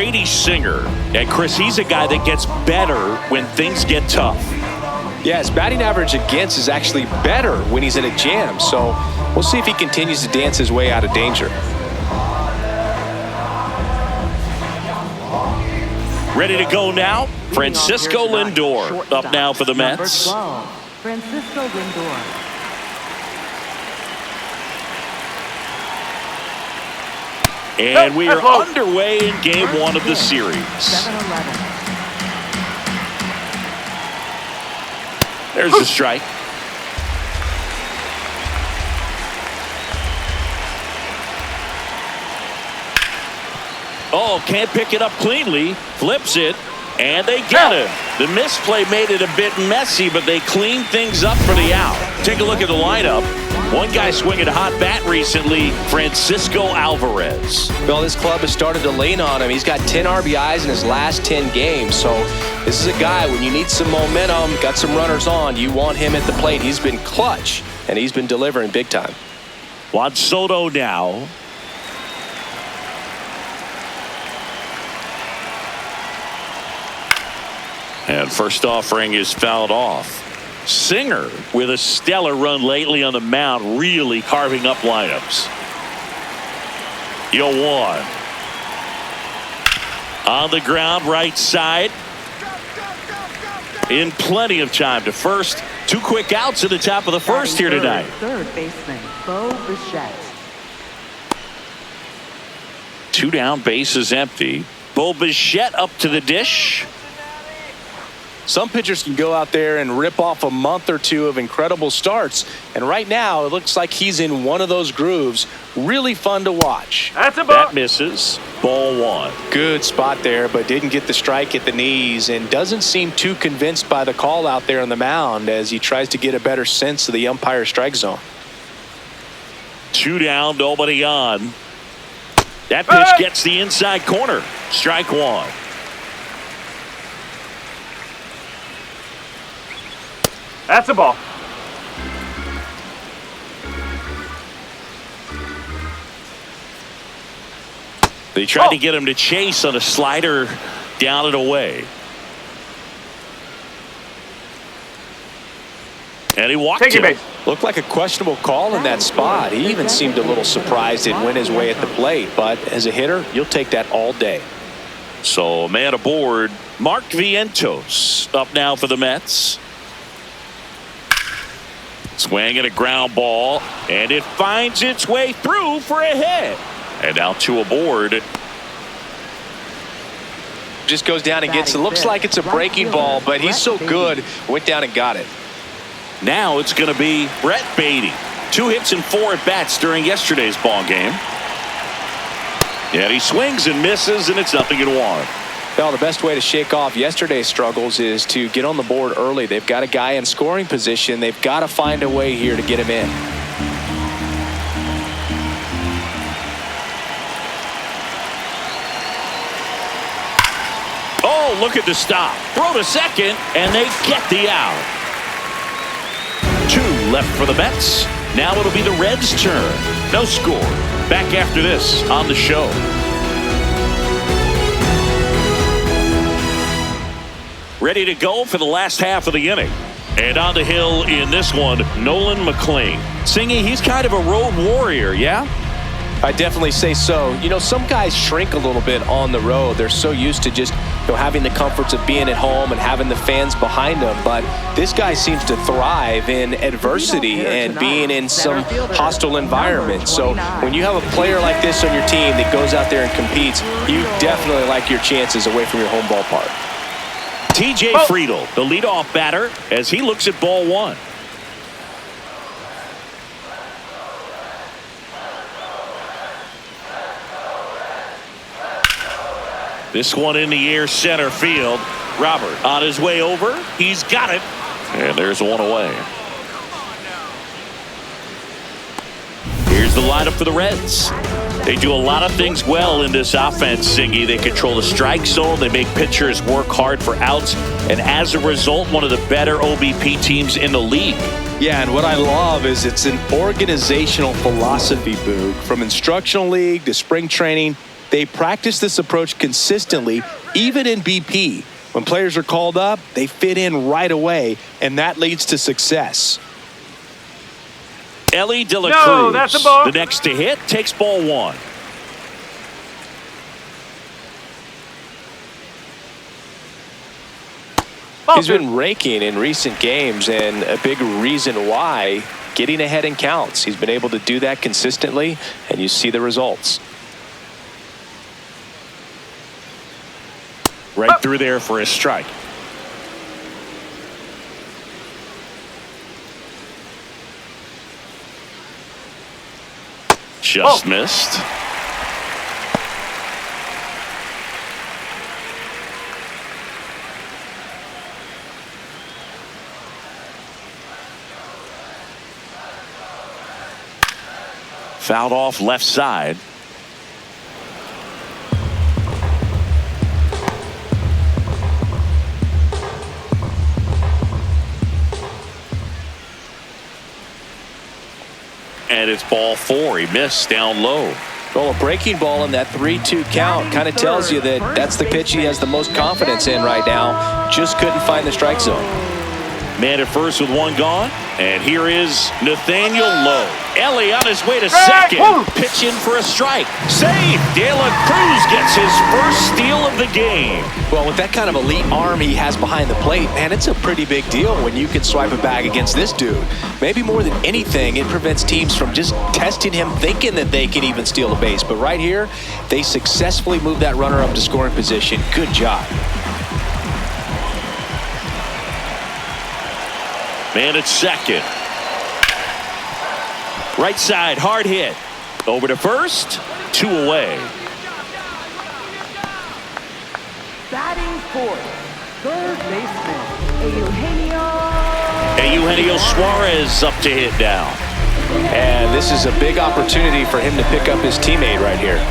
Brady Singer. And Chris, he's a guy that gets better when things get tough. Yeah, his batting average against is actually better when he's in a jam. So we'll see if he continues to dance his way out of danger. Ready to go now. Francisco Lindor up now for the Mets. Francisco Lindor. And we are underway in game one of the series. 7-11. There's the strike. Oh, can't pick it up cleanly. Flips it, and they get it. The misplay made it a bit messy, but they cleaned things up for the out. Take a look at the lineup. One guy swinging a hot bat recently, Francisco Alvarez. Well, this club has started to lean on him. He's got 10 RBIs in his last 10 games. So this is a guy, when you need some momentum, got some runners on, you want him at the plate. He's been clutch, and he's been delivering big time. Juan Soto now. And first offering is fouled off. Singer with a stellar run lately on the mound, really carving up lineups. 0-1. On the ground, right side. In plenty of time to first. 2 quick outs at the top of the first here tonight. Third baseman, Bo Bichette. 2 down, bases empty. Bo Bichette up to the dish. Some pitchers can go out there and rip off a month or two of incredible starts. And right now, it looks like he's in one of those grooves. Really fun to watch. That's a ball. That misses. Ball 1. Good spot there, but didn't get the strike at the knees and doesn't seem too convinced by the call out there on the mound as he tries to get a better sense of the umpire strike zone. 2 down, nobody on. That pitch gets the inside corner. Strike 1. That's a ball. They tried to get him to chase on a slider down and away. And he walked it. Looked like a questionable call in that spot. He even seemed a little surprised it went his way at the plate. But as a hitter, you'll take that all day. So a man aboard. Mark Vientos up now for the Mets. Swing and a ground ball, and it finds its way through for a hit. And now 2 aboard. Just goes down and gets it. Looks like it's a breaking ball, but he's so good. Went down and got it. Now it's going to be Brett Beatty. 2 hits and 4 at bats during yesterday's ball game. And he swings and misses, and it's 0-1. Well, the best way to shake off yesterday's struggles is to get on the board early. They've got a guy in scoring position. They've got to find a way here to get him in. Oh, look at the stop. Throw to second, and they get the out. 2 left for the Mets. Now it'll be the Reds' turn. No score. Back after this on the show. Ready to go for the last half of the inning. And on the hill in this one, Nolan McLean. Singy, he's kind of a road warrior, yeah? I definitely say so. You know, some guys shrink a little bit on the road. They're so used to just, having the comforts of being at home and having the fans behind them. But this guy seems to thrive in adversity and being in some hostile environment. So when you have a player like this on your team that goes out there and competes, you definitely like your chances away from your home ballpark. T.J. Friedl, the leadoff batter, as he looks at ball 1. This one in the air, center field. Robert on his way over. He's got it. And there's one away. Here's the lineup for the Reds. They do a lot of things well in this offense, Singy. They control the strike zone. They make pitchers work hard for outs. And as a result, one of the better OBP teams in the league. Yeah, and what I love is it's an organizational philosophy, Boog. From instructional league to spring training, They practice this approach consistently, even in BP. When players are called up, they fit in right away, and that leads to success. Ellie De La No, Cruz, that's a ball. the next to hit, takes ball one. He's been raking in recent games, and a big reason why, getting ahead in counts. He's been able to do that consistently, and you see the results. Right through there for a strike. Just missed. Fouled off left side. And it's ball four. He missed down low. Well, a breaking ball in that 3-2 count kind of tells you that that's the pitch he has the most confidence in right now. Just couldn't find the strike zone. Man at first with one gone. And here is Nathaniel Lowe. Ellie on his way to second. Pitching for a strike. Save. De La Cruz gets his first steal of the game. Well, with that kind of elite arm he has behind the plate, man, it's a pretty big deal when you can swipe a bag against this dude. Maybe more than anything, it prevents teams from just testing him, thinking that they can even steal a base. But right here, they successfully move that runner up to scoring position. Good job. Man at second. Right side, hard hit. Over to first, 2 away. Batting fourth, third baseman, Eugenio Suarez up to hit now. And this is a big opportunity for him to pick up his teammate right here.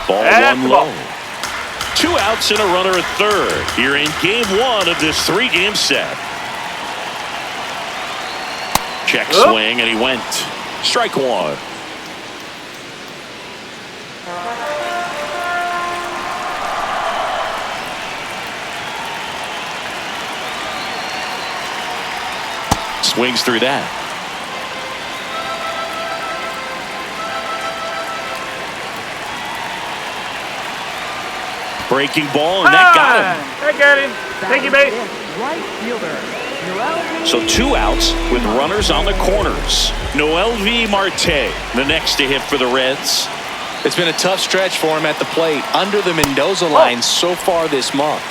Ball one low. 2 outs and a runner at third here in game 1 of this 3-game set. Check swing, and he went. Strike one. Swings through that. Breaking ball, and that got him. I got him. Thank you, mate. right fielder, So 2 outs with runners on the corners. Noel V. Marte, the next to hit for the Reds. It's been a tough stretch for him at the plate, under the Mendoza line so far this month.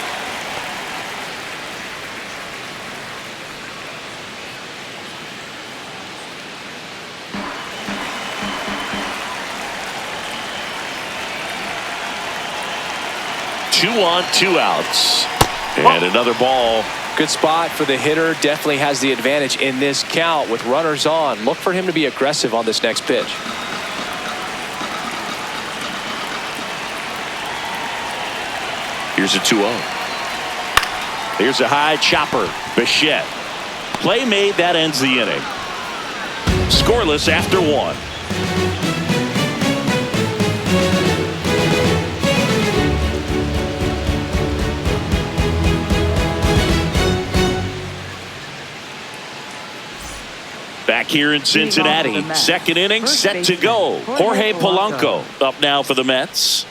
Two on, 2 outs. And another ball. Good spot for the hitter. Definitely has the advantage in this count with runners on. Look for him to be aggressive on this next pitch. Here's a 2-0. Here's a high chopper. Bichette. Play made. That ends the inning. Scoreless after 1. Back here in Cincinnati, second inning set to go. Jorge Polanco up now for the Mets.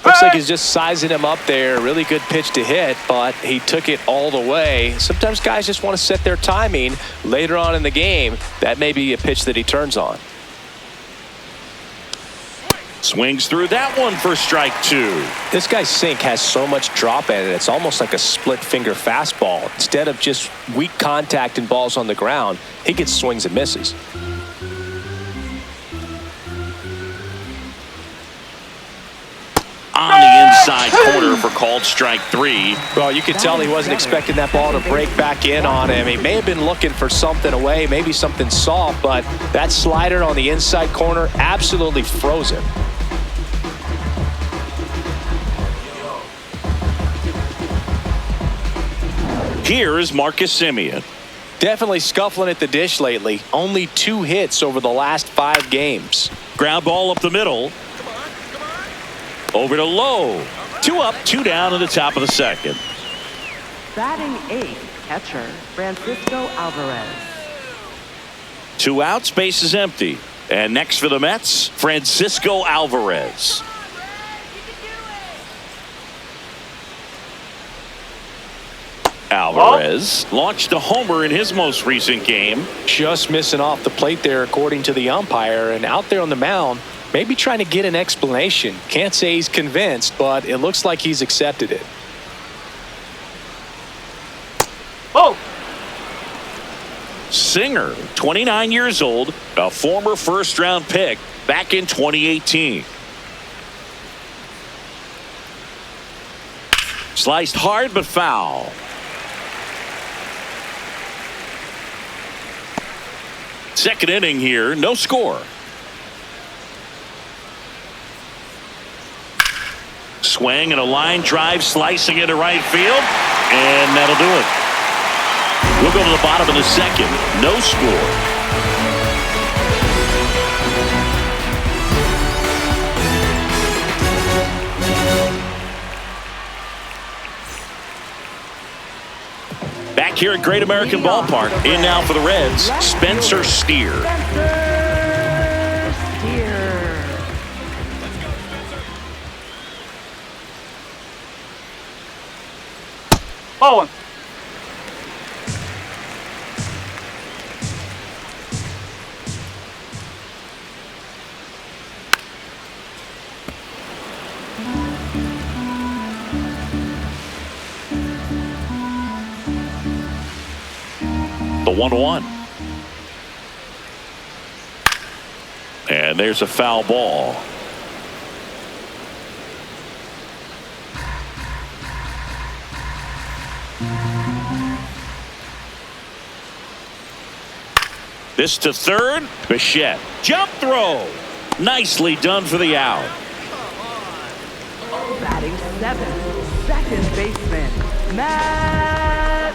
Looks like he's just sizing him up there. Really good pitch to hit, but he took it all the way. Sometimes guys just want to set their timing later on in the game. That may be a pitch that he turns on. Swings through that one for strike 2. This guy's sink has so much drop in it. It's almost like a split finger fastball. Instead of just weak contact and balls on the ground, he gets swings and misses. On the inside corner for called strike 3. Well, you could tell he wasn't expecting that ball to break back in on him. He may have been looking for something away, maybe something soft, but that slider on the inside corner absolutely froze him. Here is Marcus Semien. Definitely scuffling at the dish lately. Only 2 hits over the last 5 games. Ground ball up the middle. Over to Lowe. 2 up, 2 down in the top of the second. Batting 8th, catcher Francisco Alvarez. 2 outs, base is empty. And next for the Mets, Francisco Alvarez. Alvarez launched a homer in his most recent game. Just missing off the plate there, according to the umpire. And out there on the mound, maybe trying to get an explanation. Can't say he's convinced, but it looks like he's accepted it. Oh! Singer, 29 years old, a former first-round pick back in 2018. Sliced hard but foul. Second inning here, no score. Swing and a line drive slicing into right field, and that'll do it. We'll go to the bottom of the second, no score. Back here at Great American Ballpark, in now for the Reds, Spencer Steer. Ball one. The 1-1. And there's a foul ball. This to third. Bichette. Jump throw. Nicely done for the out. Batting 7th, second baseman Matt.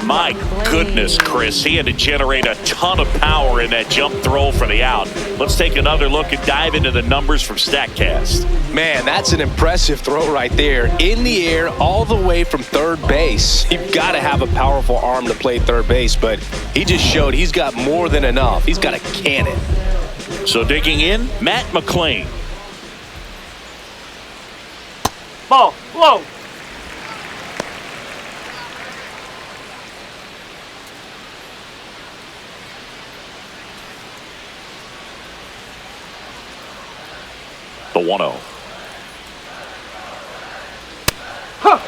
My goodness, Chris. He had to generate a ton of power in that jump throw for the out. Let's take another look and dive into the numbers from StatCast. Man, that's an impressive throw right there. In the air, all the way from third base. You've got to have a powerful arm to play third base, but he just showed he's got more than enough. He's got a cannon. So digging in, Matt McLean. Ball. Low. The 1-0. Huh.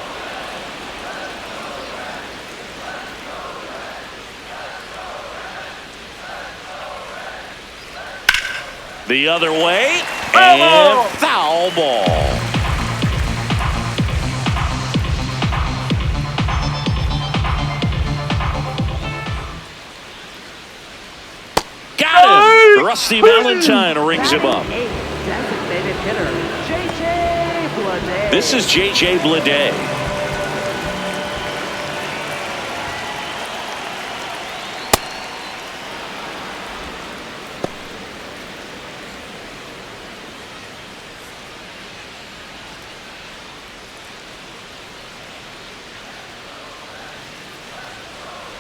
The other way, Foul ball. and foul ball. Got him! Rusty Valentine rings him up. Designated hitter J.J. Bleday. This is J.J. Bleday.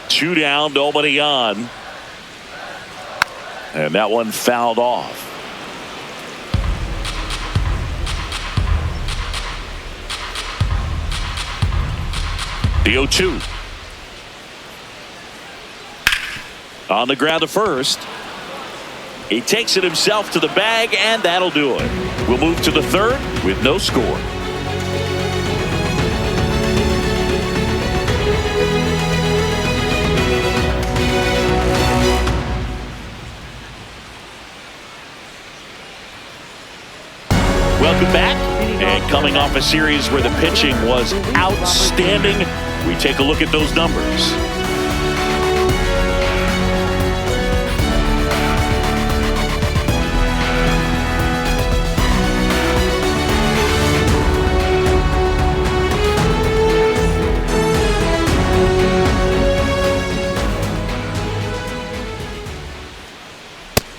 Two down, nobody on. And that one fouled off. The 0-2. On the ground to first. He takes it himself to the bag, and that'll do it. We'll move to the third with no score. Welcome back. And coming off a series where the pitching was outstanding, we take a look at those numbers.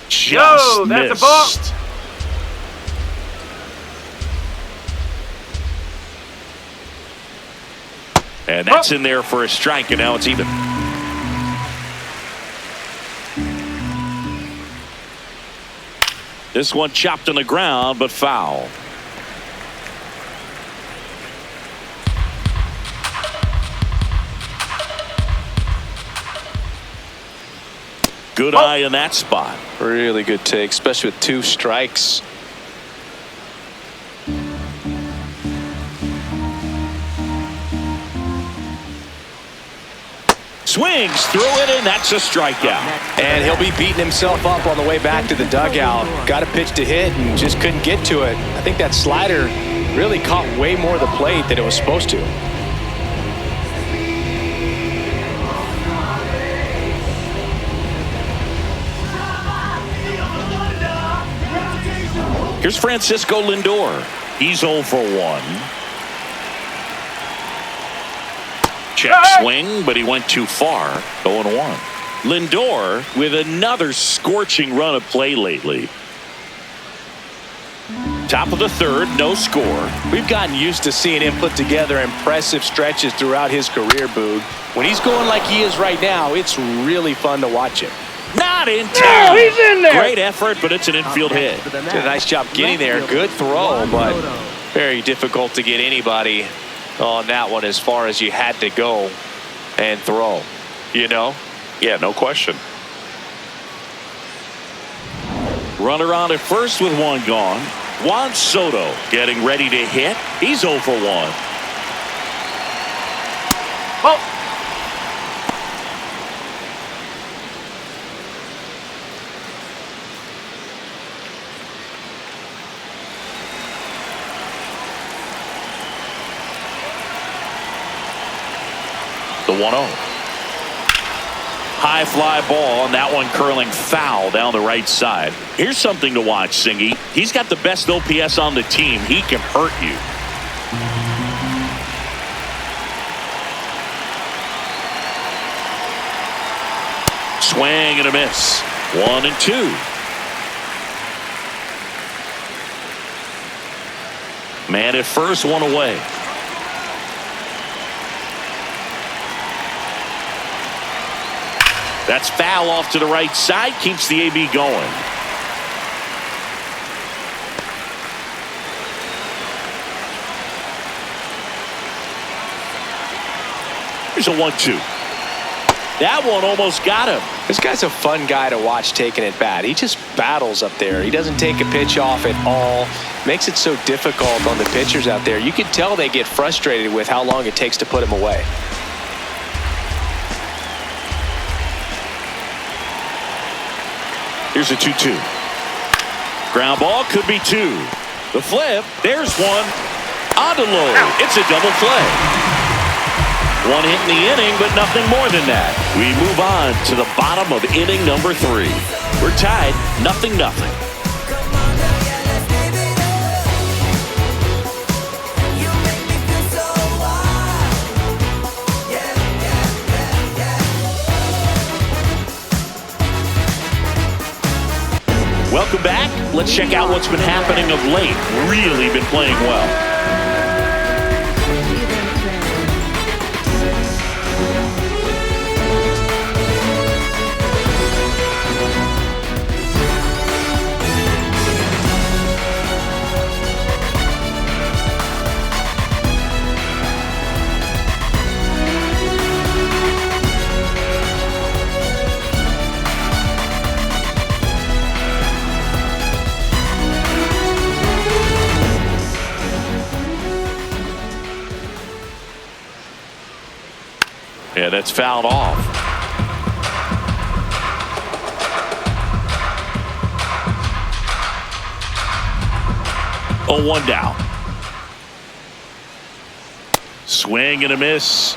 Just that's missed. a ball. And that's in there for a strike, and now it's even. This one chopped on the ground, but foul. Good eye in that spot. Really good take, especially with 2 strikes. Swings through it, and that's a strikeout. And he'll be beating himself up on the way back to the dugout. Got a pitch to hit and just couldn't get to it. I think that slider really caught way more of the plate than it was supposed to. Here's Francisco Lindor. He's 0 for 1. Check swing, but he went too far. 0-1. Lindor with another scorching run of play lately. Top of the third, no score. We've gotten used to seeing him put together impressive stretches throughout his career, Boog. When he's going like he is right now, it's really fun to watch him. Not in time. No, he's in there. Great effort, but it's an infield hit. Did a nice job getting there. Good throw, but very difficult to get anybody on that one as far as you had to go and throw. You know? Yeah, no question. Runner on at first with 1 gone. Juan Soto getting ready to hit. He's 0 for 1. Oh. The 1-0. High fly ball, and that one curling foul down the right side. Here's something to watch, Singy. He's got the best OPS on the team. He can hurt you. Swing and a miss. 1-2. Man at first, 1 away. That's foul off to the right side. Keeps the AB going. Here's a 1-2. That one almost got him. This guy's a fun guy to watch taking at bat. He just battles up there. He doesn't take a pitch off at all. Makes it so difficult on the pitchers out there. You can tell they get frustrated with how long it takes to put him away. Here's a 2-2. Ground ball could be 2. The flip. There's one. On to low. It's a double play. 1 hit in the inning, but nothing more than that. We move on to the bottom of inning number 3. We're tied 0-0. Welcome back. Let's check out what's been happening of late. Really been playing well. Yeah, that's fouled off. Oh, 1 down. Swing and a miss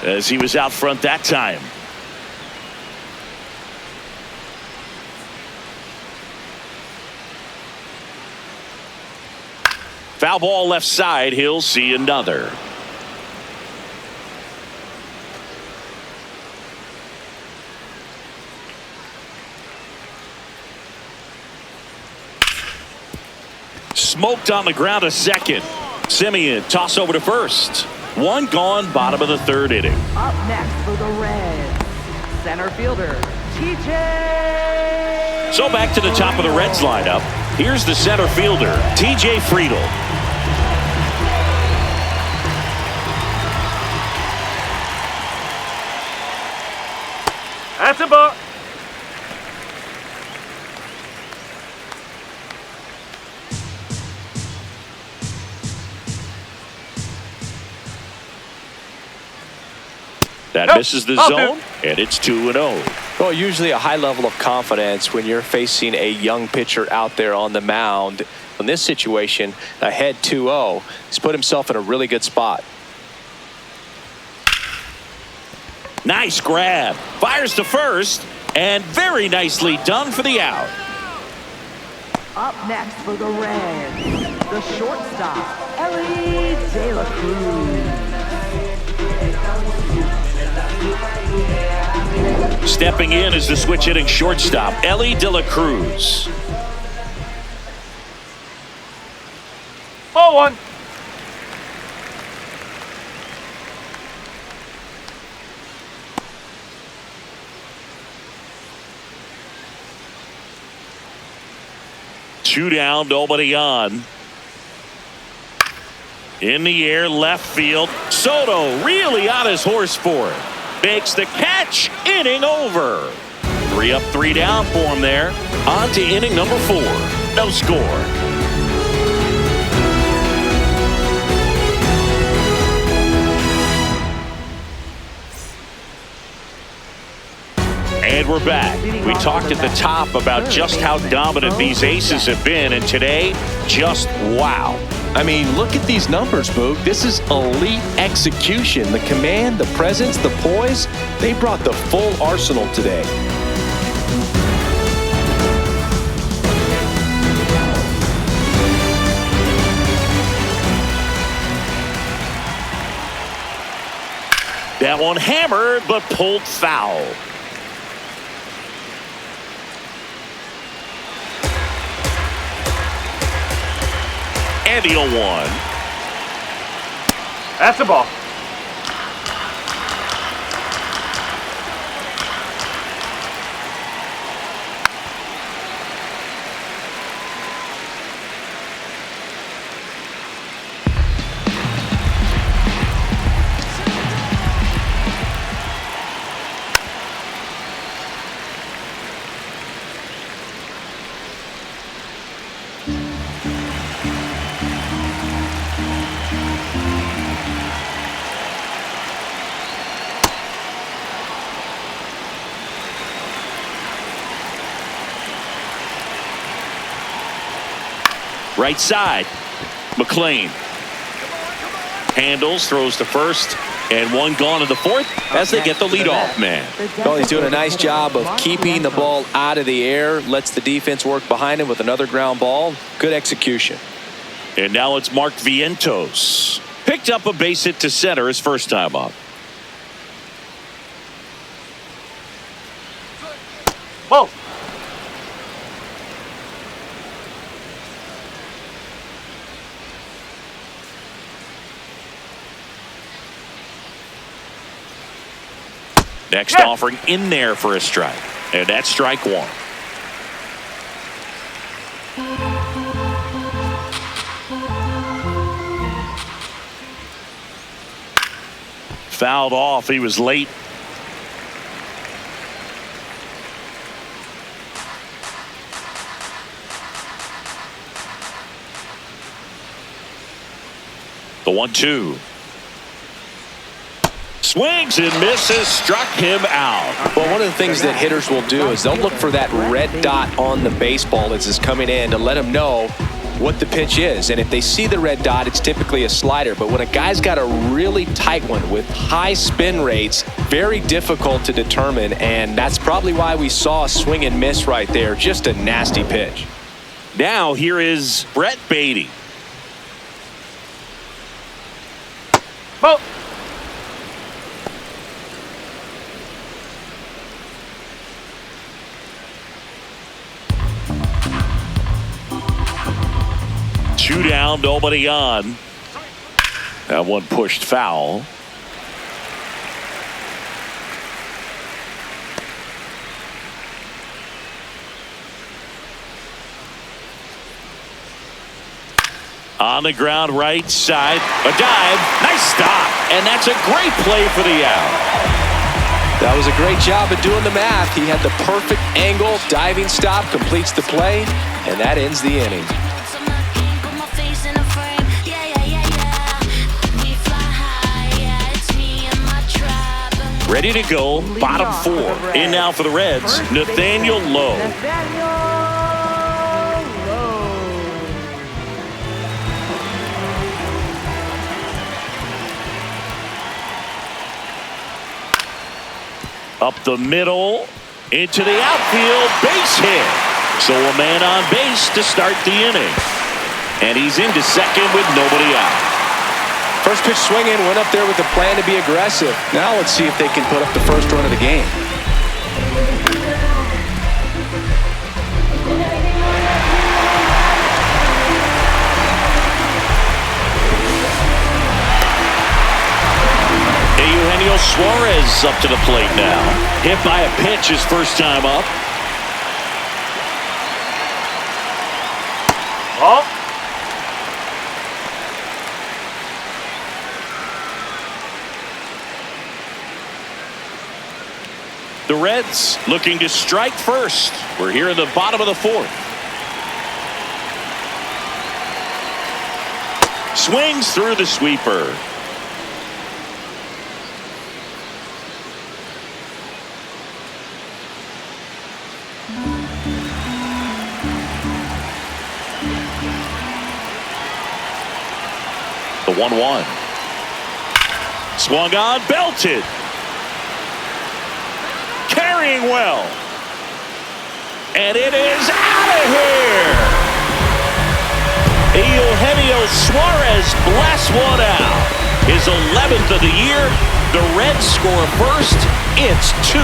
as he was out front that time. Foul ball left side. He'll see another. Smoked on the ground to second. Simeon toss over to first. One gone, bottom of the third inning. Up next for the Reds, center fielder, TJ. So back to the top of the Reds lineup. Here's the center fielder, TJ Friedl. That's a ball. That misses the zone, and it's 2-0. Well, usually a high level of confidence when you're facing a young pitcher out there on the mound. In this situation, ahead 2-0, he's put himself in a really good spot. Nice grab. Fires to first, and very nicely done for the out. Up next for the Reds, the shortstop, Ellie De La Cruz. Stepping in is the switch hitting shortstop, Ellie De La Cruz. Ball one. Two down, nobody on. In the air, left field. Soto really on his horse for it. Makes the catch. Inning over. 3 up, 3 down for him there. On to inning number 4. No score. And we're back. We talked at the top about just how dominant these aces have been, and today, just wow. I mean, look at these numbers, Boog. This is elite execution. The command, the presence, the poise, they brought the full arsenal today. That one hammered, but pulled foul. And the 0-1. That's a ball. Right side, McLean handles, throws to first, and one gone in the fourth as they get the leadoff man. Well, he's doing a nice job of keeping the ball out of the air, lets the defense work behind him with another ground ball. Good execution. And now it's Mark Vientos. Picked up a base hit to center his first time up. Ball. Next offering in there for a strike. And that's strike one. Fouled off. He was late. The 1-2. Swings and misses, struck him out. Well, one of the things that hitters will do is they'll look for that red dot on the baseball as it's coming in to let them know what the pitch is. And if they see the red dot, it's typically a slider. But when a guy's got a really tight one with high spin rates, very difficult to determine. And that's probably why we saw a swing and miss right there. Just a nasty pitch. Now here is Brett Beatty. Ball. Two down, nobody on. That one pushed foul. On the ground, right side, a dive, nice stop, and that's a great play for the out. That was a great job of doing the math. He had the perfect angle, diving stop, completes the play, and that ends the inning. Ready to go, bottom four. In now for the Reds, Nathaniel Lowe. Up the middle, into the outfield, base hit. So a man on base to start the inning. And he's into second with nobody out. First pitch swinging, went up there with a plan to be aggressive. Now let's see if they can put up the first run of the game. Eugenio Suarez up to the plate now. Hit by a pitch his first time up. Oh. The Reds looking to strike first. We're here in the bottom of the fourth. Swings through the sweeper. The 1-1. Swung on, belted. Carrying well. And it is out of here. Eugenio Suarez blasts one out. His 11th of the year. The Reds score first. It's 2-0.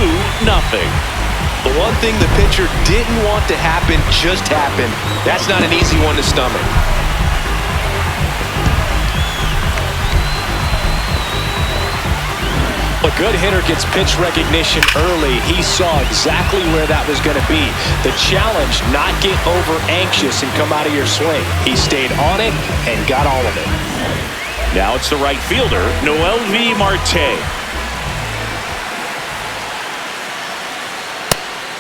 The one thing the pitcher didn't want to happen just happened. That's not an easy one to stomach. A good hitter gets pitch recognition early. He saw exactly where that was going to be. The challenge, not get over anxious and come out of your swing. He stayed on it and got all of it. Now it's the right fielder, MLB Marte.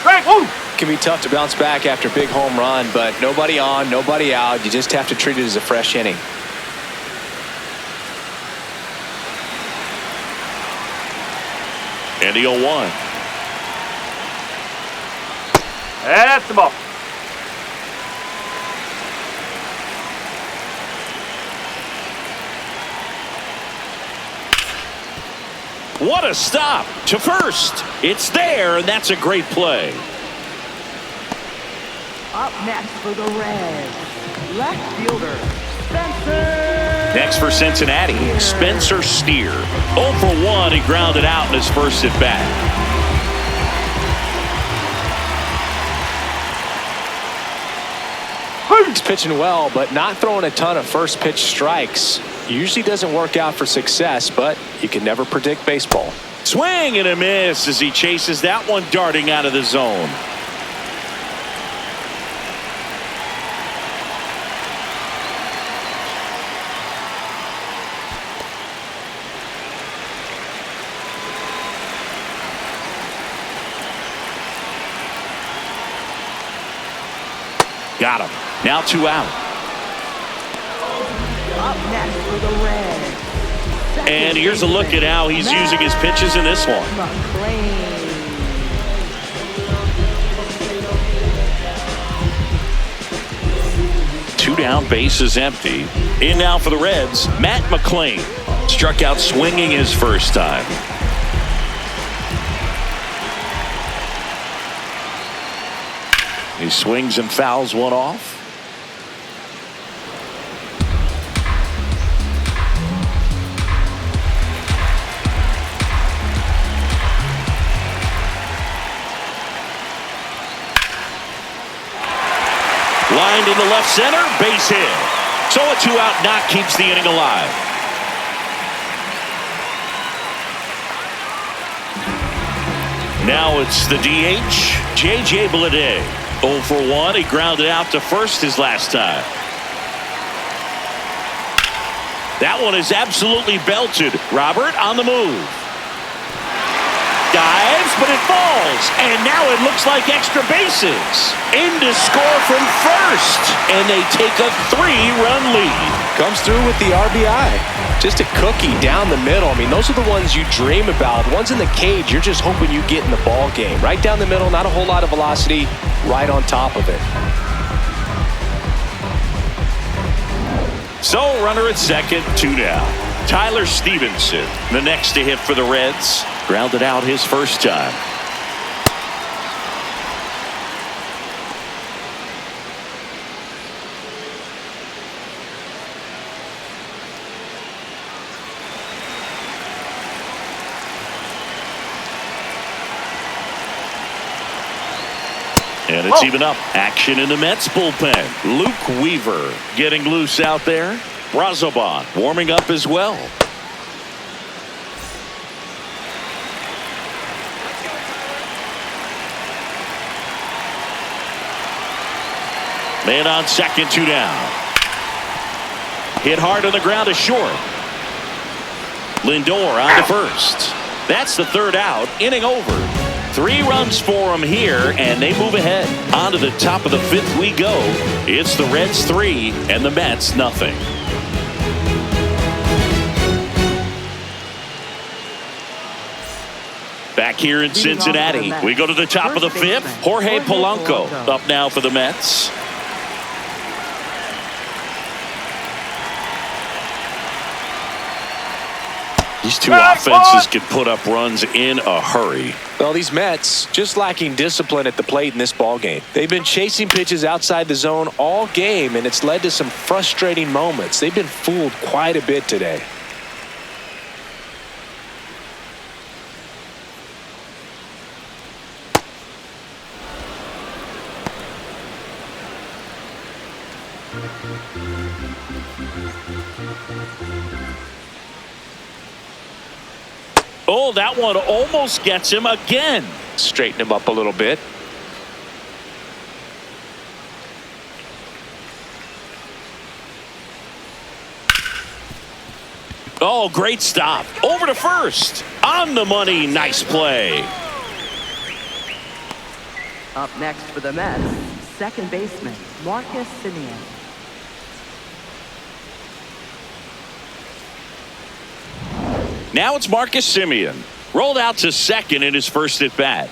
Right, woo. It can be tough to bounce back after a big home run, but nobody on, nobody out. You just have to treat it as a fresh inning. And the 0-1. That's the ball. What a stop to first. It's there, and that's a great play. Up next for the Reds, left fielder, Spencer. Next for Cincinnati, Spencer Steer. 0 for 1, he grounded out in his first at bat. He's pitching well, but not throwing a ton of first pitch strikes. Usually doesn't work out for success, but you can never predict baseball. Swing and a miss as he chases that one darting out of the zone. Got him. Now 2 out. Up next for the Reds. And here's a look at how he's using his pitches in this one. McLean. 2 2 down, bases empty. In now for the Reds, Matt McLean. Struck out swinging his first time. He swings and fouls one off. Lined into left center, base hit. So a 2-out knock keeps the inning alive. Now it's the DH, J.J. Bleday. 0 for 1. He grounded out to first his last time. That one is absolutely belted. Robert on the move. Dives, but it falls. And now it looks like extra bases. In to score from first. And they take a 3-run lead. Comes through with the RBI. Just a cookie down the middle. I mean, those are the ones you dream about. Ones in the cage, you're just hoping you get in the ball game. Right down the middle, not a whole lot of velocity. Right on top of it. So runner at second, 2 down. Tyler Stevenson, the next to hit for the Reds. Grounded out his first time. And it's even up. Action in the Mets bullpen. Luke Weaver getting loose out there. Brazoban warming up as well. Man on second, 2 down. Hit hard on the ground to short. Lindor on to first. That's the 3rd out. Inning over. 3 runs for him here, and they move ahead. On to the top of the 5th we go. It's the Reds 3 and the Mets nothing. Back here in Cincinnati, we go to the top of the 5th. Jorge Polanco up now for the Mets. These two offenses can put up runs in a hurry. Well, these Mets just lacking discipline at the plate in this ball game. They've been chasing pitches outside the zone all game, and it's led to some frustrating moments. They've been fooled quite a bit today. Oh, that one almost gets him again. Straighten him up a little bit. Oh, great stop. Over to first. On the money. Nice play. Up next for the Mets, second baseman, Marcus Semien. Now it's Marcus Semien. Rolled out to second in his first at bat.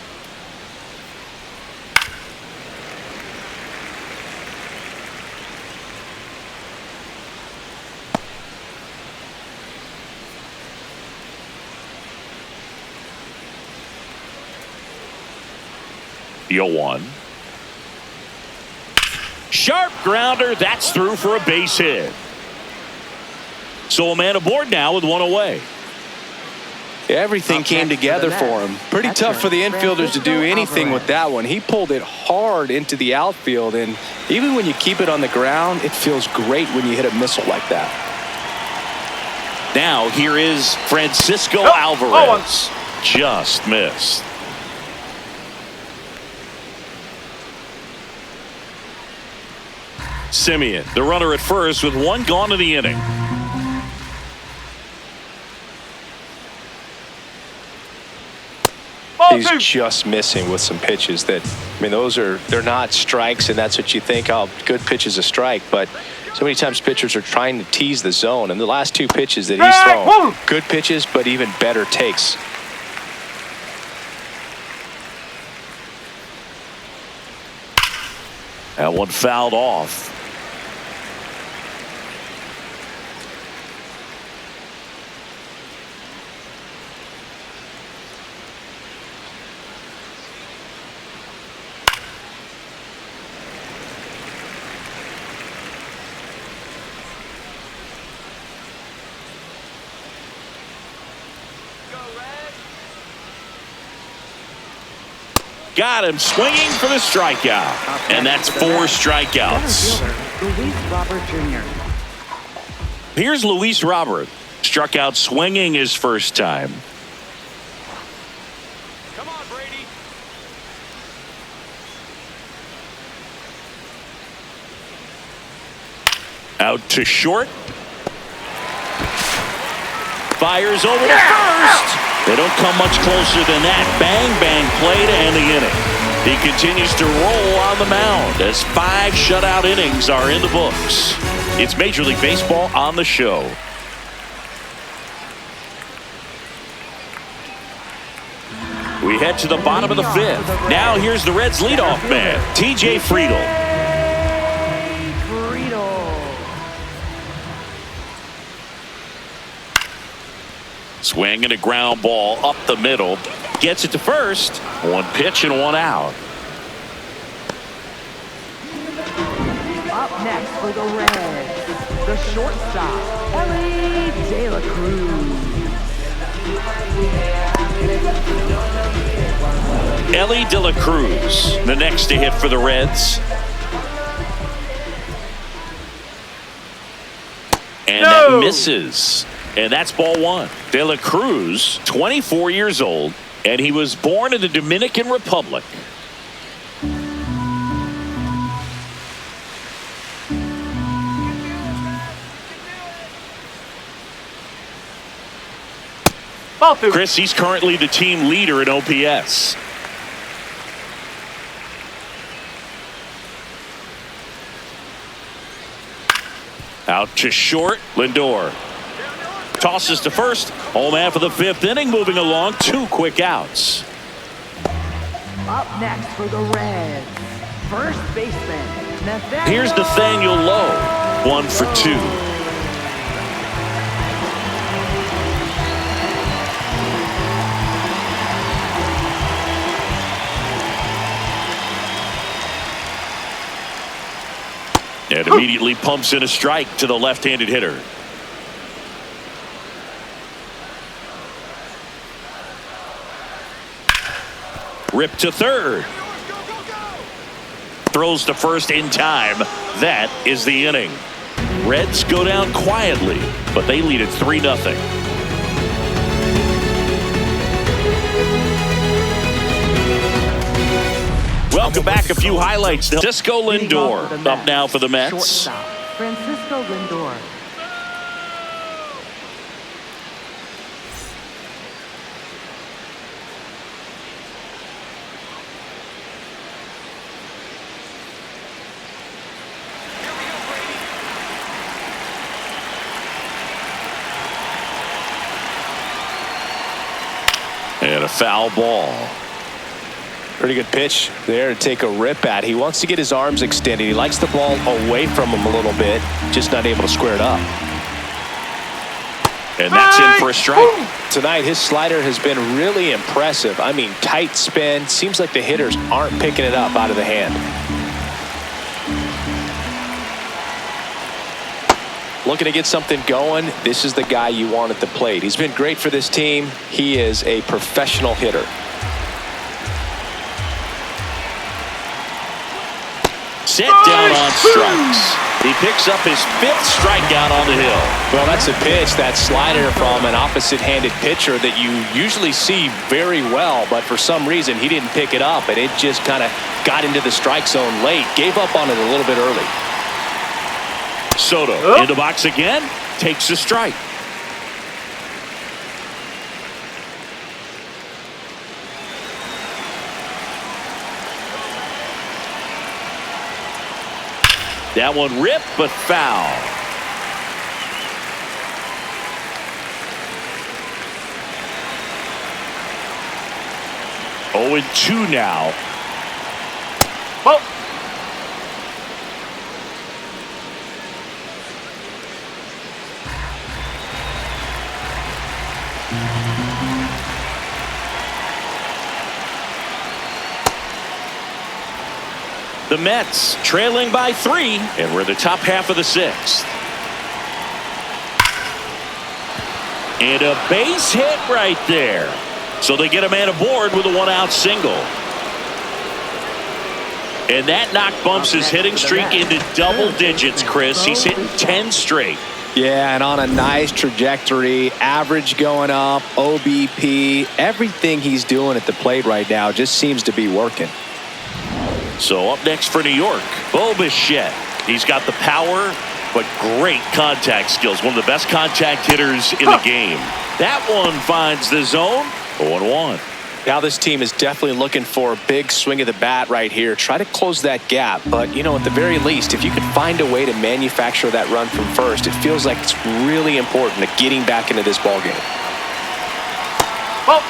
The 0-1. Sharp grounder. That's through for a base hit. So a man aboard now with one away. Everything came together for him. Pretty tough for the infielders to do anything with that one. He pulled it hard into the outfield, and even when you keep it on the ground, it feels great when you hit a missile like that. Now here is Francisco Alvarez. Just missed. Semien, the runner at first with one gone in the inning. He's just missing with some pitches that, I mean, they're not strikes, and that's what you think, oh, good pitch is a strike, but so many times pitchers are trying to tease the zone, and the last 2 pitches that he's thrown, good pitches, but even better takes. That one fouled off. Got him swinging for the strikeout. And that's 4 strikeouts. Luis Robert Jr. Here's Luis Robert. Struck out swinging his first time. Come on, Brady. Out to short. Fires over to first. They don't come much closer than that. Bang, bang play to end the inning. He continues to roll on the mound as 5 shutout innings are in the books. It's Major League Baseball on the show. We head to the bottom of the 5th. Now here's the Reds leadoff man, TJ Friedl. Swing and a ground ball up the middle. Gets it to first. 1 pitch and 1 out. Up next for the Reds, the shortstop, Ellie De La Cruz. Ellie De La Cruz, the next to hit for the Reds. And that misses. And that's ball 1. De La Cruz, 24 years old, and he was born in the Dominican Republic. Chris, he's currently the team leader in OPS. Out to short, Lindor. Tosses to first. Home half of the 5th inning, moving along. 2 quick outs. Up next for the Reds, first baseman, Nathaniel. Here's Nathaniel Lowe. 1 for 2. And immediately pumps in a strike to the left-handed hitter. Rip to third. Throws to first in time. That is the inning. Reds go down quietly, but they lead at 3-0. Welcome back. A few highlights. Francisco Lindor up now for the Mets. Shortstop, Francisco Lindor. And a foul ball. Pretty good pitch there to take a rip at. He wants to get his arms extended. He likes the ball away from him a little bit, just not able to square it up. And that's in for a strike. Tonight, his slider has been really impressive. I mean, tight spin. Seems like the hitters aren't picking it up out of the hand. Looking to get something going. This is the guy you want at the plate. He's been great for this team. He is a professional hitter. Set down on strikes. He picks up his 5th strikeout on the hill. Well, that's a pitch, that slider from an opposite-handed pitcher that you usually see very well, but for some reason he didn't pick it up, and it just kind of got into the strike zone late. Gave up on it a little bit early. Soto in the box again, takes a strike. That one ripped, but foul. Oh, and 2 now. Oh. The Mets trailing by 3, and we're in the top half of the 6th. And a base hit right there. So they get a man aboard with a 1-out single. And that knock bumps his hitting streak into double digits, Chris. He's hitting 10 straight. Yeah, and on a nice trajectory, average going up, OBP, everything he's doing at the plate right now just seems to be working. So up next for New York, Bo Bichette. He's got the power, but great contact skills. One of the best contact hitters in the game. That one finds the zone. 0-1. Now this team is definitely looking for a big swing of the bat right here. Try to close that gap. But, you know, at the very least, if you could find a way to manufacture that run from first, it feels like it's really important to getting back into this ballgame. Oh.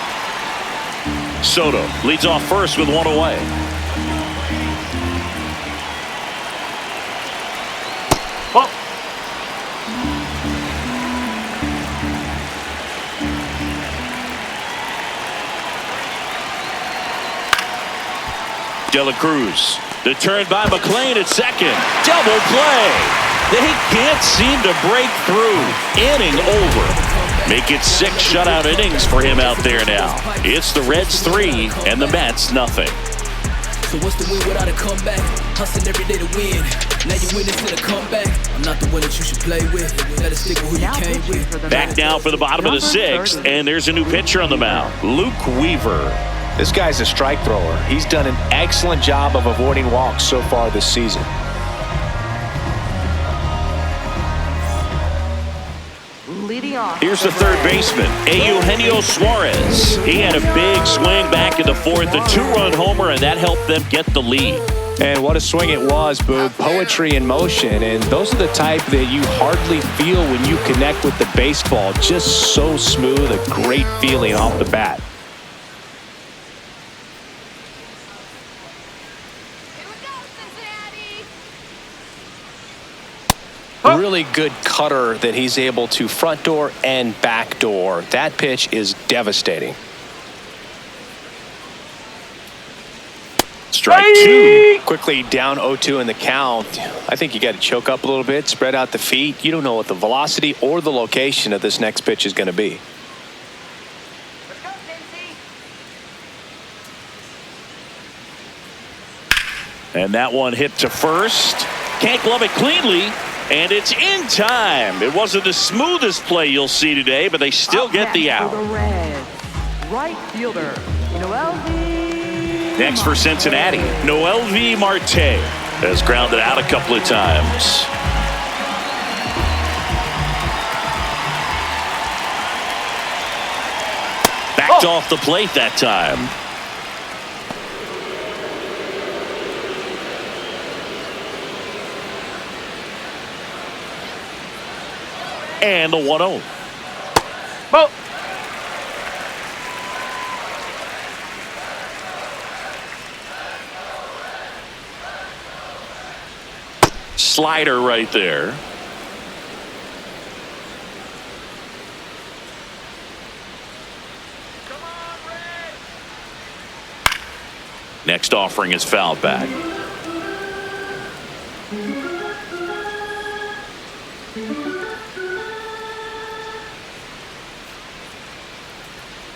Soto leads off first with one away. Oh. De La Cruz. The turn by McLean at second. Double play. They can't seem to break through. Inning over. Make it 6 shutout innings for him out there now. It's the Reds 3 and the Mets nothing. So what's the win without a comeback? Hustling every day to win. Now you win instead of comeback. I'm not the one that you should play with. Better stick with who you came with. Back now for the bottom of the 6th, and there's a new pitcher on the mound. Luke Weaver. This guy's a strike thrower. He's done an excellent job of avoiding walks so far this season. Leading off. Here's the third baseman, Eugenio Suarez. He had a big swing back in the 4th, a 2-run homer, and that helped them get the lead. And what a swing it was, Boog. Poetry in motion. And those are the type that you hardly feel when you connect with the baseball. Just so smooth, a great feeling off the bat. Really good cutter that he's able to front door and back door. That pitch is devastating. Strike 2. Quickly down 0-2 in the count. I think you got to choke up a little bit, spread out the feet. You don't know what the velocity or the location of this next pitch is going to be. And that one hit to first. Can't glove it cleanly. And it's in time. It wasn't the smoothest play you'll see today, but they still get the out. For the Reds, right fielder, MLB. Next for Cincinnati, MLB Marte has grounded out a couple of times. Backed off the plate that time. And the 1-0. Oh. Slider right there. Next offering is fouled back.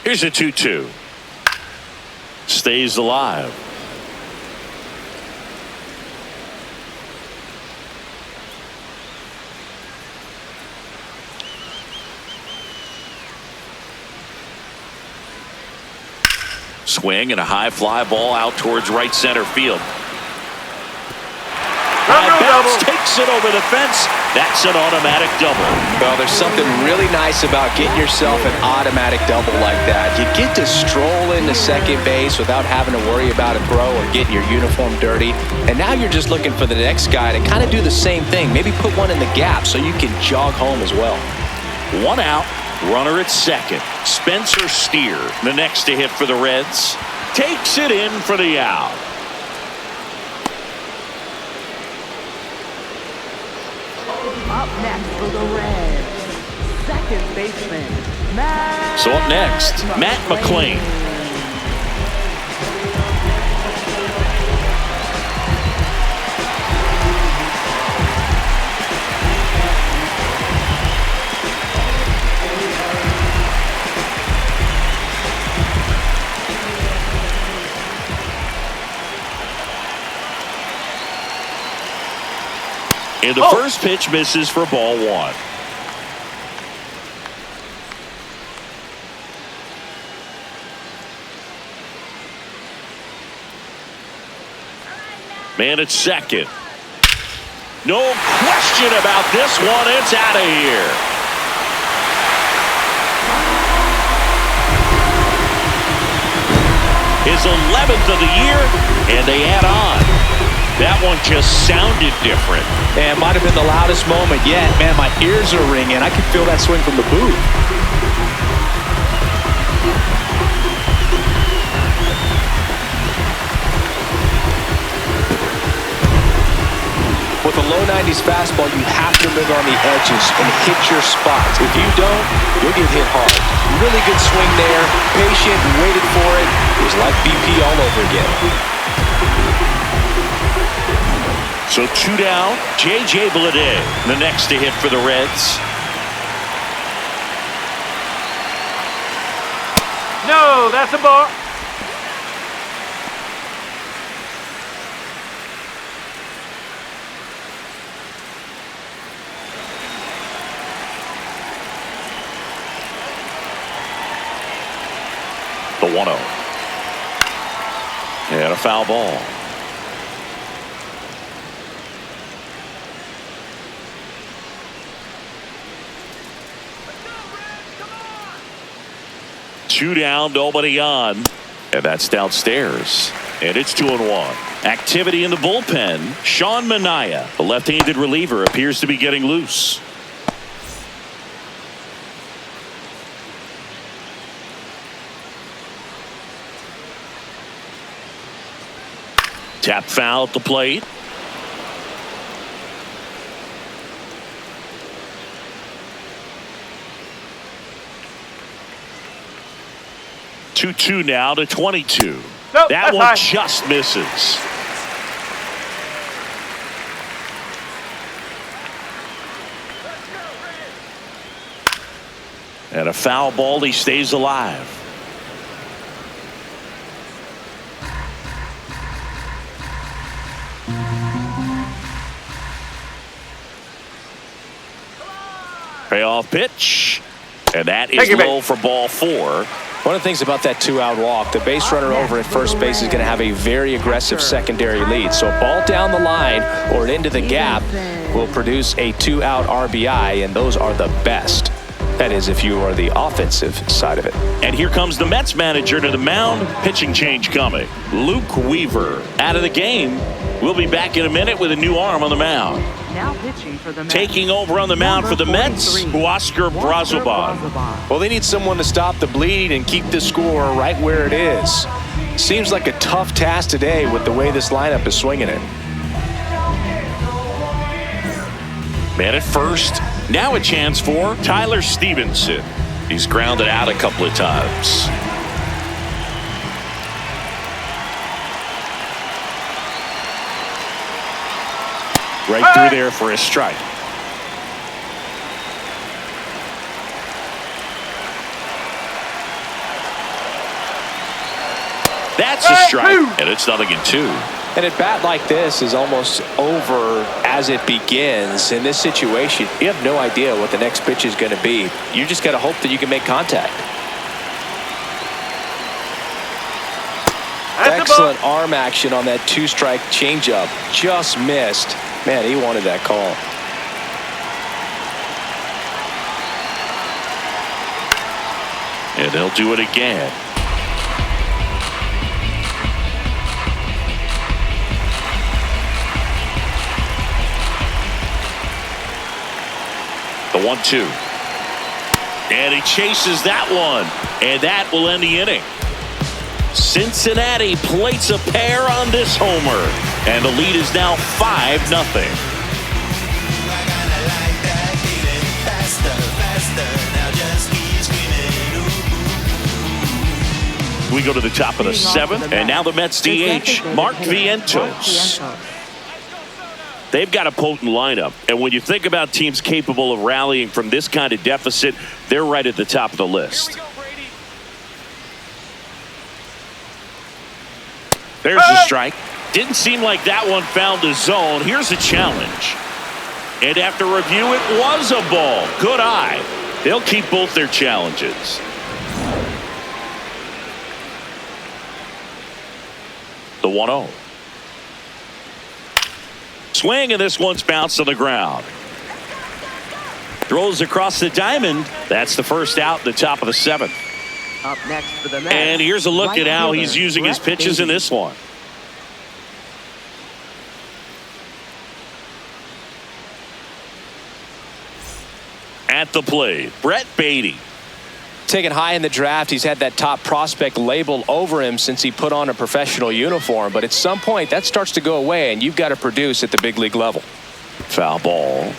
Here's a 2-2. Stays alive. Swing and a high fly ball out towards right center field. Takes it over the fence. That's an automatic double. Well, there's something really nice about getting yourself an automatic double like that. You get to stroll into second base without having to worry about a throw or getting your uniform dirty. And now you're just looking for the next guy to kind of do the same thing. Maybe put one in the gap so you can jog home as well. 1 out, runner at second. Spencer Steer, the next to hit for the Reds, takes it in for the out. Up next for the Reds, second baseman, Matt. So up next, Matt McLean. And the first pitch misses for ball one. Man at second. No question about this one. It's out of here. His 11th of the year, and they add on. That one just sounded different. And might have been the loudest moment yet. Man, my ears are ringing. I could feel that swing from the booth. With a low 90s fastball, you have to live on the edges and hit your spots. If you don't, you'll get hit hard. Really good swing there. Patient, waited for it. It was like BP all over again. So 2 down. J.J. Bleday, the next to hit for the Reds. No, that's a ball. The 1-0. And a foul ball. Two down, nobody on. And that's downstairs. And it's 2-1. Activity in the bullpen. Sean Manaea, the left-handed reliever, appears to be getting loose. Tap foul at the plate. Two now to 22. Nope, that one high. just misses. And a foul ball. He stays alive. Payoff pitch. And that is low for ball 4. One of the things about that 2-out walk, the base runner over at first base is going to have a very aggressive secondary lead. So a ball down the line or into the gap will produce a 2-out RBI, and those are the best. That is, if you are the offensive side of it. And here comes the Mets manager to the mound. Pitching change coming. Luke Weaver out of the game. We'll be back in a minute with a new arm on the mound. Now pitching for the Mets. Taking over on the mound for the Mets, Oscar Brazoban. Well, they need someone to stop the bleed and keep the score right where it is. Seems like a tough task today with the way this lineup is swinging it. Man at first. Now a chance for Tyler Stevenson. He's grounded out a couple of times. Right through there for a strike. That's a strike, and it's 0-2. And at bat like this is almost over as it begins. In this situation, you have no idea what the next pitch is going to be. You just got to hope that you can make contact. Excellent arm action on that 2-strike changeup. Just missed. Man, he wanted that call. And they'll do it again. The 1-2. And he chases that one. And that will end the inning. Cincinnati plates a pair on this homer. And the lead is now 5-0. We go to the top of the 7th. And now the Mets DH, Mark Vientos. They've got a potent lineup. And when you think about teams capable of rallying from this kind of deficit, they're right at the top of the list. There's the strike. Didn't seem like that one found the zone. Here's a challenge. And after review, it was a ball. Good eye. They'll keep both their challenges. The 1-0. Swing, and this one's bounced on the ground. Throws across the diamond. That's the first out, the top of the 7th. Up next for the Mets. And here's a look at how he's using his pitches in this one. At the plate, Brett Beatty. Taken high in the draft, he's had that top prospect label over him since he put on a professional uniform. But at some point, that starts to go away, and you've got to produce at the big league level. Foul ball.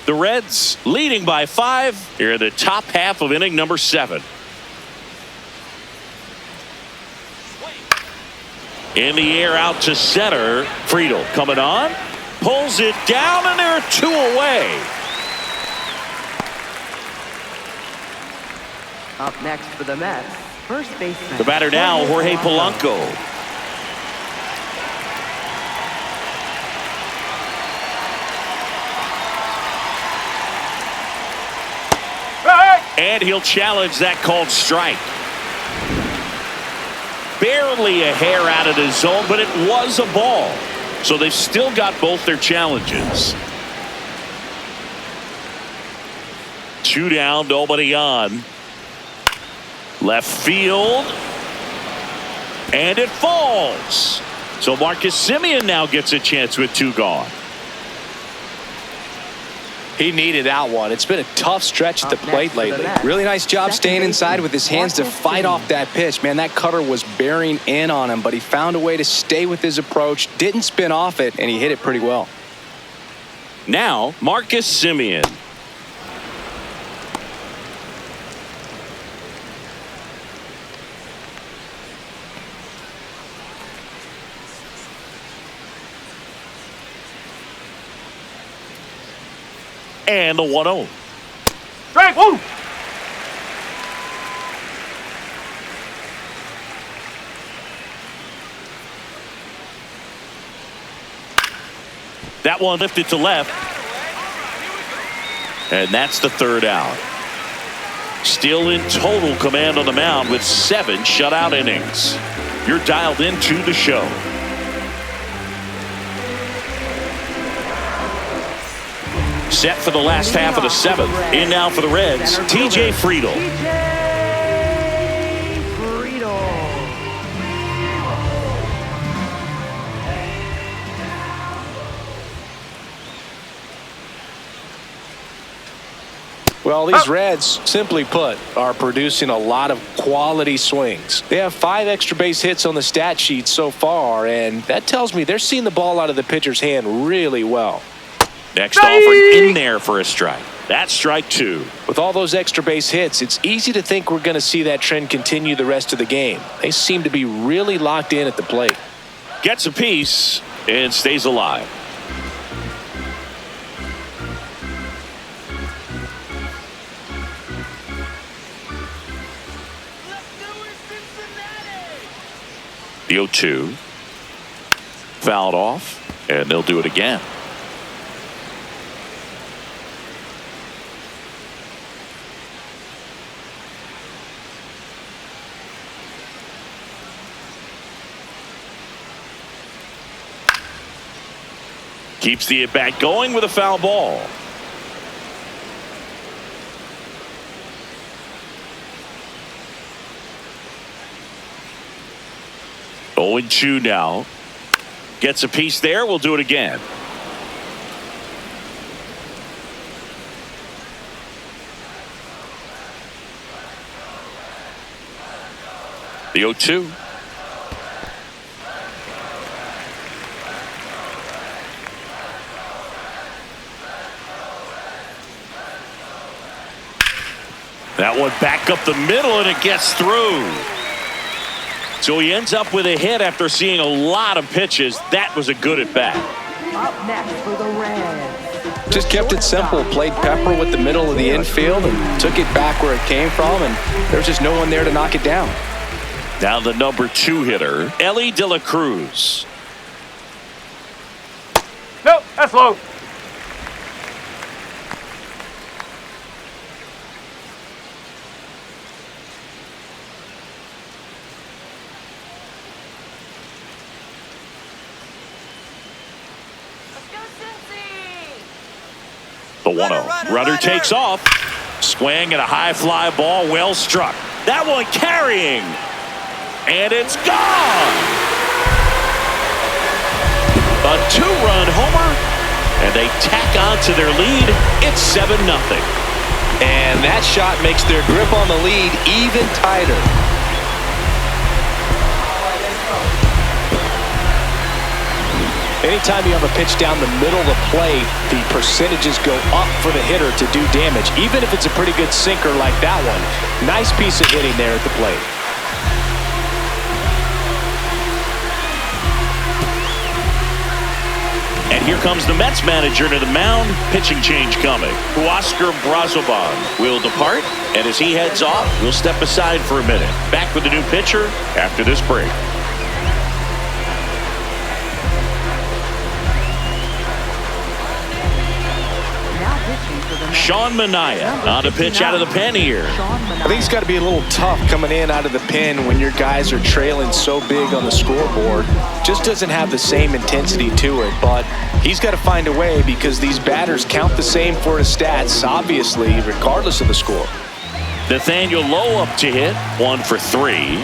The Reds leading by 5 here in the top half of inning number 7. In the air out to center. Friedel coming on. Pulls it down, and there are 2 away. Up next for the Mets, first baseman. The batter now, Jorge Polanco. And he'll challenge that called strike. Barely a hair out of the zone, but it was a ball. So they've still got both their challenges. 2 down, nobody on. Left field. And it falls. So Marcus Semien now gets a chance with 2 gone. He needed that one. It's been a tough stretch at the plate lately. Really nice job staying inside with his hands to fight off that pitch. Man, that cutter was bearing in on him, but he found a way to stay with his approach, didn't spin off it, and he hit it pretty well. Now, Marcus Semien. And the 1-0. Strike, woo! That one lifted to left. And that's the 3rd out. Still in total command on the mound with 7 shutout innings. You're dialed into the show. Set for the last half of the 7th. In now for the Reds, TJ Friedel. Well, these Reds, simply put, are producing a lot of quality swings. They have 5 extra base hits on the stat sheet so far, and that tells me they're seeing the ball out of the pitcher's hand really well. Next offering in there for a strike. That's strike 2. With all those extra base hits, it's easy to think we're going to see that trend continue the rest of the game. They seem to be really locked in at the plate. Gets a piece and stays alive. The 0-2. Fouled off, and they'll do it again. Keeps the at-bat going with a foul ball. Oh, and 2 now. Gets a piece there. We'll do it again. The 0-2. That one back up the middle, and it gets through. So he ends up with a hit after seeing a lot of pitches. That was a good at bat. Up next for the Reds. Just kept it simple. Played pepper with the middle of the infield and took it back where it came from, and there's just no one there to knock it down. Now the number 2 hitter, Ellie De La Cruz. That's low. The 1-0. Runner takes off. Swing and a high fly ball, well struck. That one carrying. And it's gone. A 2-run homer. And they tack on to their lead. It's 7-0. And that shot makes their grip on the lead even tighter. Anytime you have a pitch down the middle of the plate, the percentages go up for the hitter to do damage, even if it's a pretty good sinker like that one. Nice piece of hitting there at the plate. And here comes the Mets manager to the mound. Pitching change coming. Oscar Brazoban will depart. And as he heads off, we'll step aside for a minute. Back with the new pitcher after this break. Sean Manaea on a pitch out of the pen here. I think it's got to be a little tough coming in out of the pen when your guys are trailing so big on the scoreboard. Just doesn't have the same intensity to it, but he's got to find a way because these batters count the same for his stats, obviously, regardless of the score. Nathaniel Lowe up to hit, 1 for 3.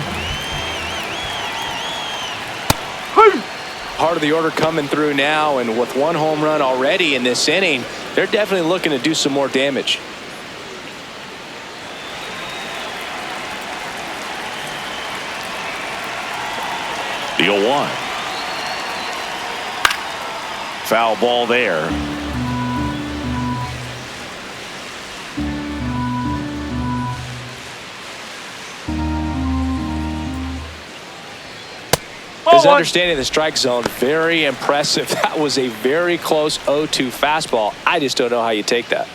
Part of the order coming through now, and with 1 home run already in this inning, they're definitely looking to do some more damage. The 0-1. Foul ball there. His understanding of the strike zone, very impressive. That was a very close 0-2 fastball. I just don't know how you take that.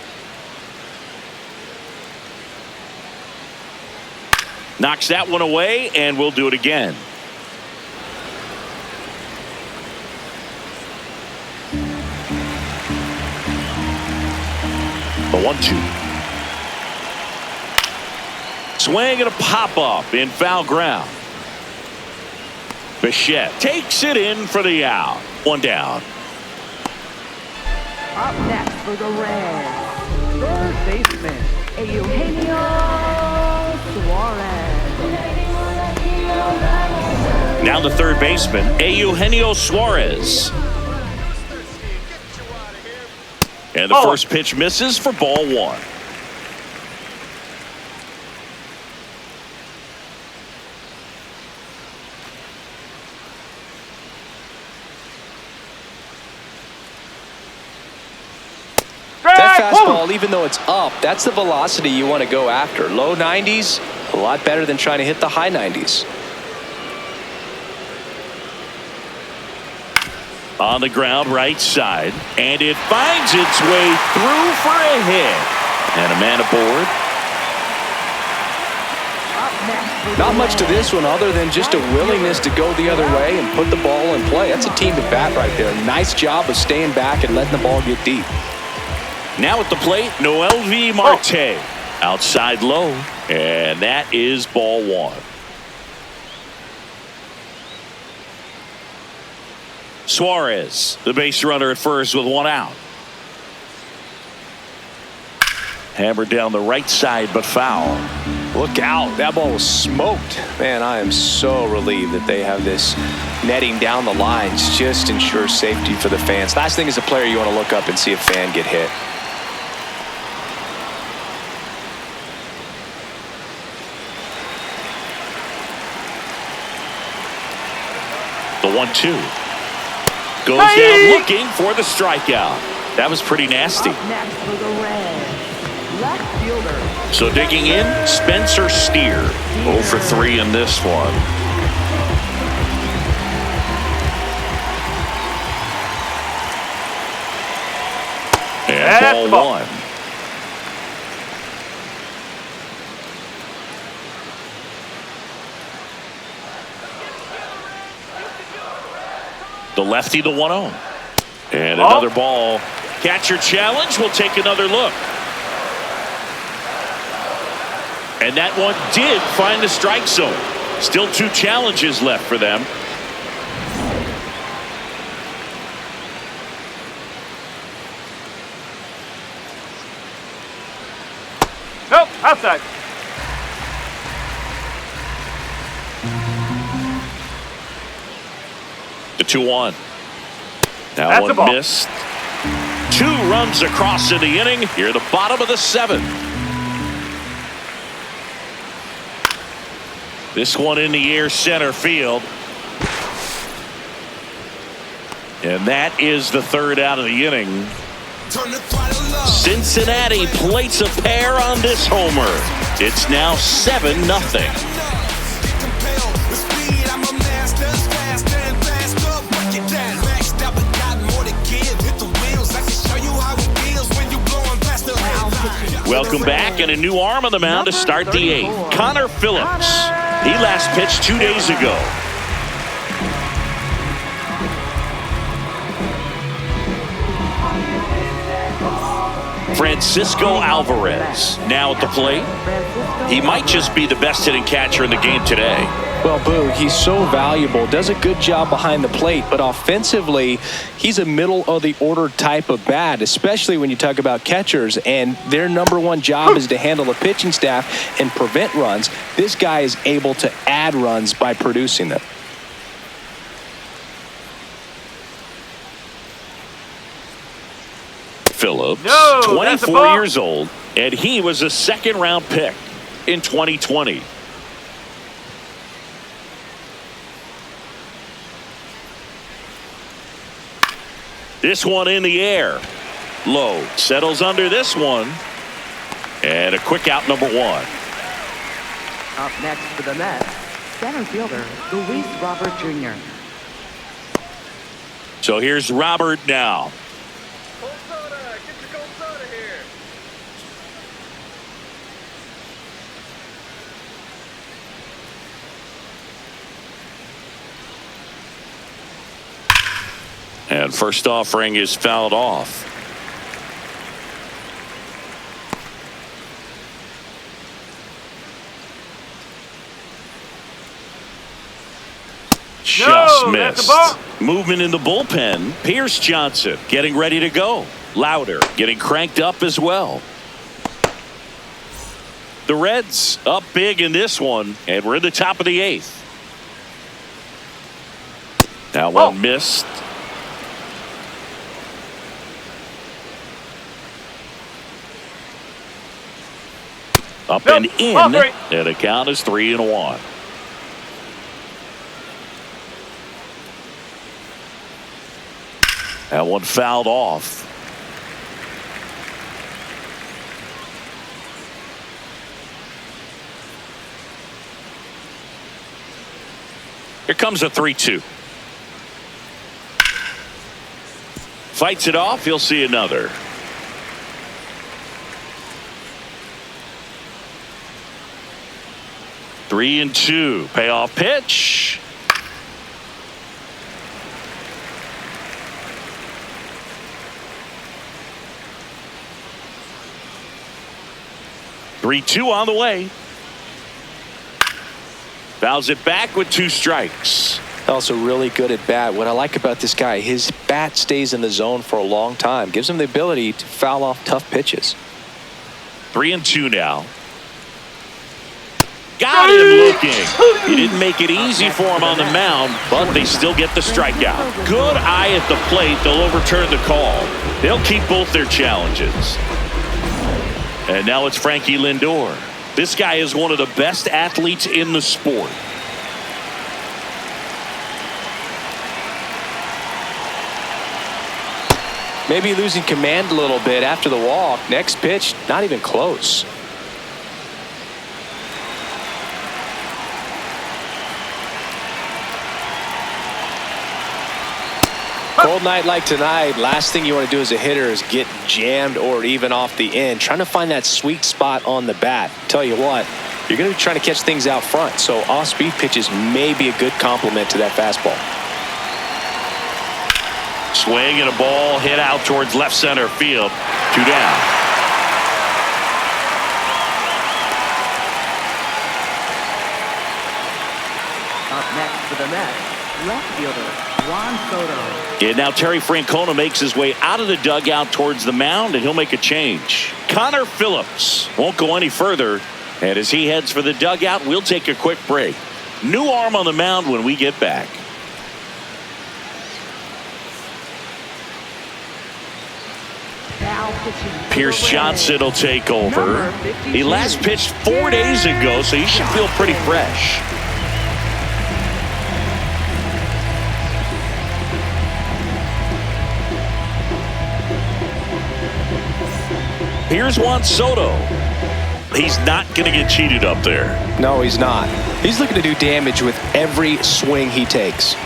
Knocks that one away, and we'll do it again. The 1-2. Swing and a pop-up in foul ground. Bichette takes it in for the out. 1 down. Up next for the Reds, third baseman, Eugenio Suarez. Now the third baseman, Eugenio Suarez. And the first pitch misses for ball 1. That fastball, even though it's up, that's the velocity you want to go after. Low 90s, a lot better than trying to hit the high 90s. On the ground, right side. And it finds its way through for a hit. And a man aboard. Not much to this one other than just a willingness to go the other way and put the ball in play. That's a team at bat right there. Nice job of staying back and letting the ball get deep. Now at the plate, Noelvi Marte. Outside low. And that is ball 1. Suarez, the base runner at first with 1 out. Hammered down the right side, but foul. Look out. That ball was smoked. Man, I am so relieved that they have this netting down the lines. Just ensures safety for the fans. Last thing as a player, you want to look up and see a fan get hit. The 1-2. Goes down looking for the strikeout. That was pretty nasty. Up next for the Reds, left fielder. So digging in, Spencer Steer. 0 for 3 in this one. And ball 1. The lefty, the 1-0. And another ball. Catcher challenge. We'll take another look. And that one did find the strike zone. Still 2 challenges left for them. Nope, outside. The 2-1. That That's a one ball. missed. 2 runs across in the inning. Here at the bottom of the 7th. This one in the air, center field. And that is the 3rd out of the inning. Cincinnati plates a pair on this homer. It's now 7-0. Welcome back, and a new arm on the mound to start the 8th. Connor Phillips. He last pitched 2 days ago. Francisco Alvarez now at the plate. He might just be the best hitting catcher in the game today. Well, Boo, he's so valuable, does a good job behind the plate, but offensively, he's a middle-of-the-order type of bat, especially when you talk about catchers, and their #1 job is to handle the pitching staff and prevent runs. This guy is able to add runs by producing them. Phillips, No, that's a 24 ball. years old, and he was a 2nd-round pick in 2020. This one in the air. Low. Settles under this one. And a quick out, #1. Up next for the Mets, center fielder Luis Robert Jr. So here's Robert now. Cold soda. Get your cold soda here. And first offering is fouled off. Just No, that's a missed. ball. Movement in the bullpen. Pierce Johnson getting ready to go. Louder getting cranked up as well. The Reds up big in this one, and we're in the top of the 8th. That one missed. Up Nope. and in, Ball 3. and the count is 3-1. That one fouled off. Here comes a 3-2. Fights it off. You'll see another. Three and 2. Payoff pitch. Three-two on the way. Fouls it back with 2 strikes. Also really good at bat. What I like about this guy, his bat stays in the zone for a long time. Gives him the ability to foul off tough pitches. 3 and 2 now. Got him looking. He didn't make it easy for him on the mound, but they still get the strikeout. Good eye at the plate. They'll overturn the call. They'll keep both their challenges. And now it's Frankie Lindor. This guy is one of the best athletes in the sport. Maybe losing command a little bit after the walk. Next pitch, not even close. Cold night like tonight, last thing you want to do as a hitter is get jammed or even off the end. Trying to find that sweet spot on the bat. Tell you what, you're going to be trying to catch things out front, so off-speed pitches may be a good complement to that fastball. Swing and a ball hit out towards left center field. 2 down. Up next for the Mets, left fielder Juan Soto. And now Terry Francona makes his way out of the dugout towards the mound, and he'll make a change. Connor Phillips won't go any further, and as he heads for the dugout, we'll take a quick break. New arm on the mound when we get back. Now pitching for Pierce the Reds, Johnson will take over. number 52. He last pitched 4 days ago, so he should feel pretty fresh. Here's Juan Soto. He's not going to get cheated up there. No, he's not. He's looking to do damage with every swing he takes.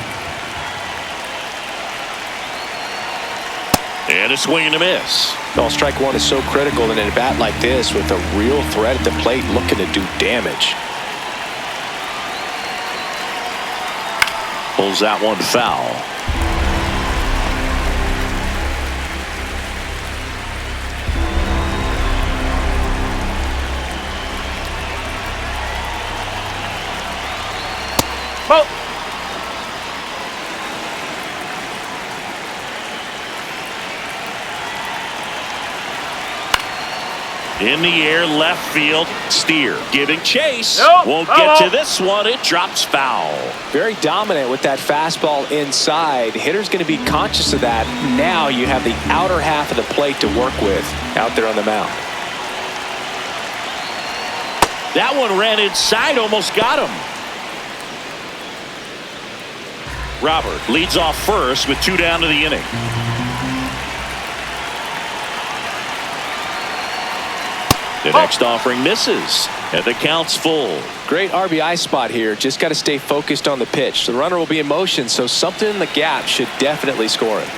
And a swing and a miss. No, strike one is so critical in a bat like this with a real threat at the plate looking to do damage. Pulls that one foul. Ball. In the air, left field. Steer giving chase. Nope. Won't Foul. get to this one. It drops foul. Very dominant with that fastball inside. Hitter's going to be conscious of that. Now you have the outer half of the plate to work with out there on the mound. That one ran inside, almost got him. Robert leads off first with 2 down to the inning. The next offering misses, and the count's full. Great RBI spot here. Just got to stay focused on the pitch. The runner will be in motion, so something in the gap should definitely score him.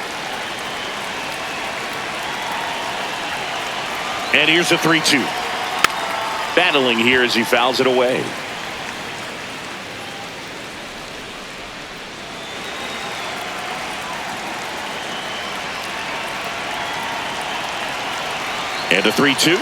And here's a 3-2. Battling here as he fouls it away. And a 3-2.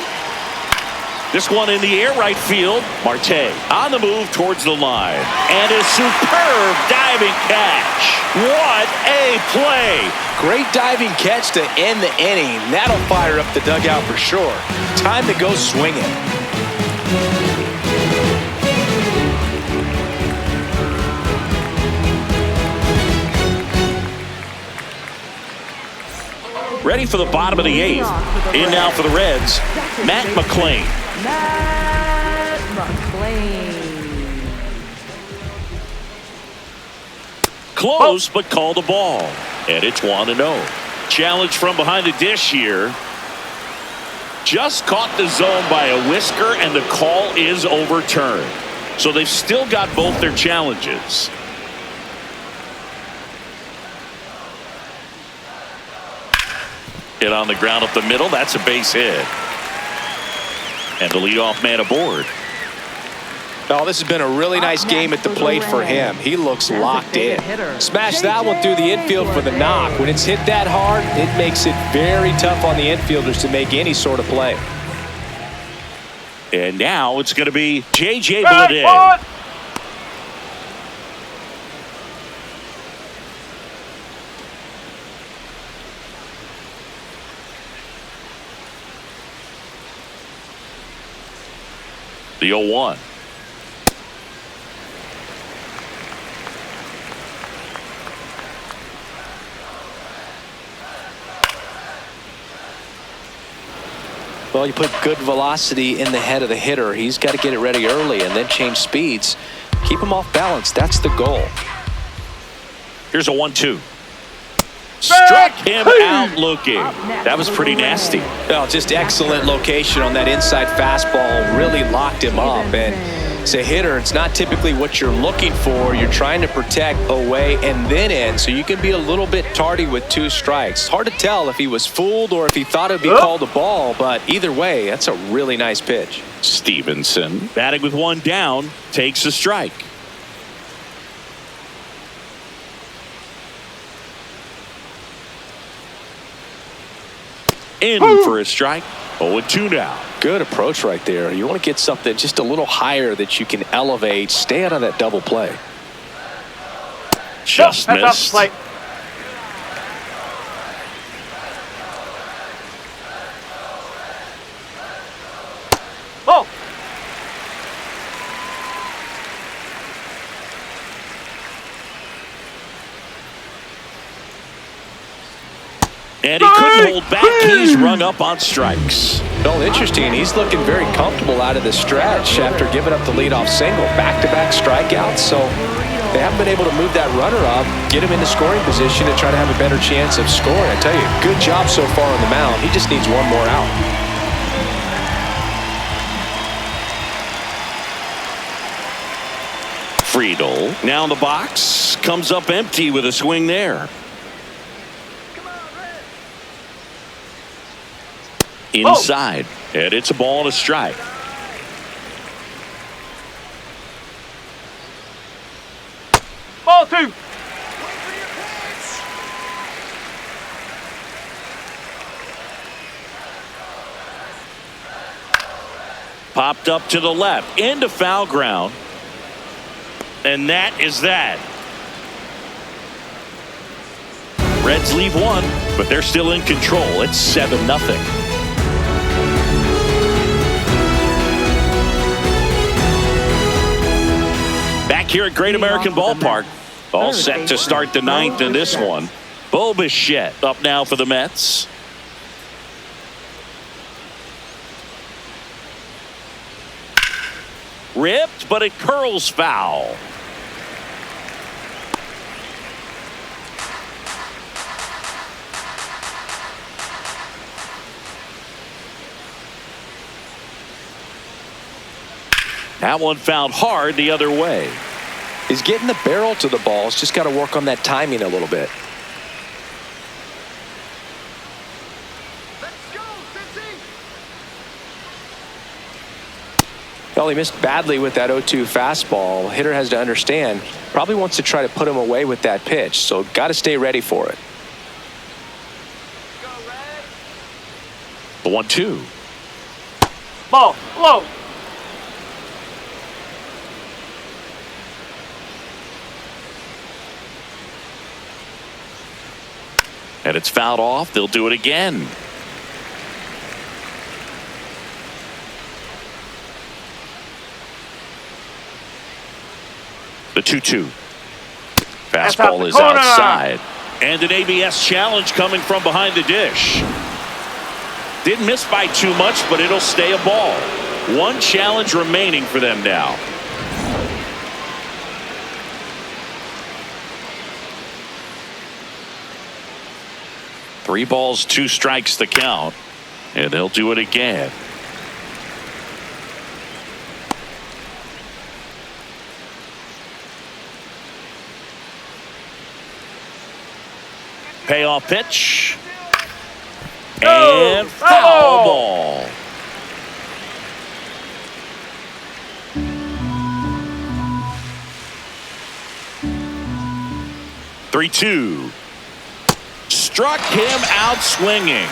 This one in the air, right field. Marte on the move towards the line. And a superb diving catch. What a play. Great diving catch to end the inning. That'll fire up the dugout for sure. Time to go swinging. Ready for the bottom of the 8th. In now for the Reds, Matt McClain. Matt McClain. Close, but called the ball. And it's 1-0. Challenge from behind the dish here. Just caught the zone by a whisker, and the call is overturned. So they've still got both their challenges. Hit on the ground up the middle. That's a base hit. And the leadoff man aboard. Oh, this has been a really nice game at the plate for him. He looks locked in. Smashed that one through the infield for the knock. When it's hit that hard, it makes it very tough on the infielders to make any sort of play. And now it's going to be J.J. Bleday. The 0-1. Well, you put good velocity in the head of the hitter. He's got to get it ready early and then change speeds. Keep him off balance. That's the goal. Here's a 1-2. Struck him out looking. That was pretty nasty. Well, just excellent location on that inside fastball. Really locked him up. And as a hitter, it's not typically what you're looking for. You're trying to protect away and then in, so you can be a little bit tardy with 2 strikes. It's hard to tell if he was fooled or if he thought it would be called a ball, but either way, that's a really nice pitch. Stevenson, batting with 1 down, takes a strike. In for a strike. 0-2 now. Good approach right there. You want to get something just a little higher that you can elevate. Stay out of that double play. Just That's missed. plate. Oh! And he couldn't hold back. He's rung up on strikes. Well, interesting. He's looking very comfortable out of the stretch after giving up the leadoff single. Back-to-back strikeouts. So they haven't been able to move that runner up, get him into scoring position, and try to have a better chance of scoring. I tell you, good job so far on the mound. He just needs one more out. Friedel now in the box. Comes up empty with a swing there. Inside. And it's a ball and a strike. Ball 2. Popped up to the left. Into foul ground. And that is that. Reds leave one, but they're still in control. It's 7-0. Back here at Great American Ballpark. All set to start the ninth in this one. Bo Bichette up now for the Mets. Ripped, but it curls foul. That one fouled hard the other way. He's getting the barrel to the ball. He's just got to work on that timing a little bit. Let's go, Cincy! Well, he missed badly with that 0-2 fastball. Hitter has to understand, probably wants to try to put him away with that pitch, so got to stay ready for it. Go, Red! The 1-2. Ball, low. And it's fouled off. They'll do it again. The 2-2. Fastball is outside. And an ABS challenge coming from behind the dish. Didn't miss by too much, but it'll stay a ball. One challenge remaining for them now. Three balls, 2 strikes the count. And they'll do it again. Payoff pitch. And foul ball. Three-two. Struck him out swinging.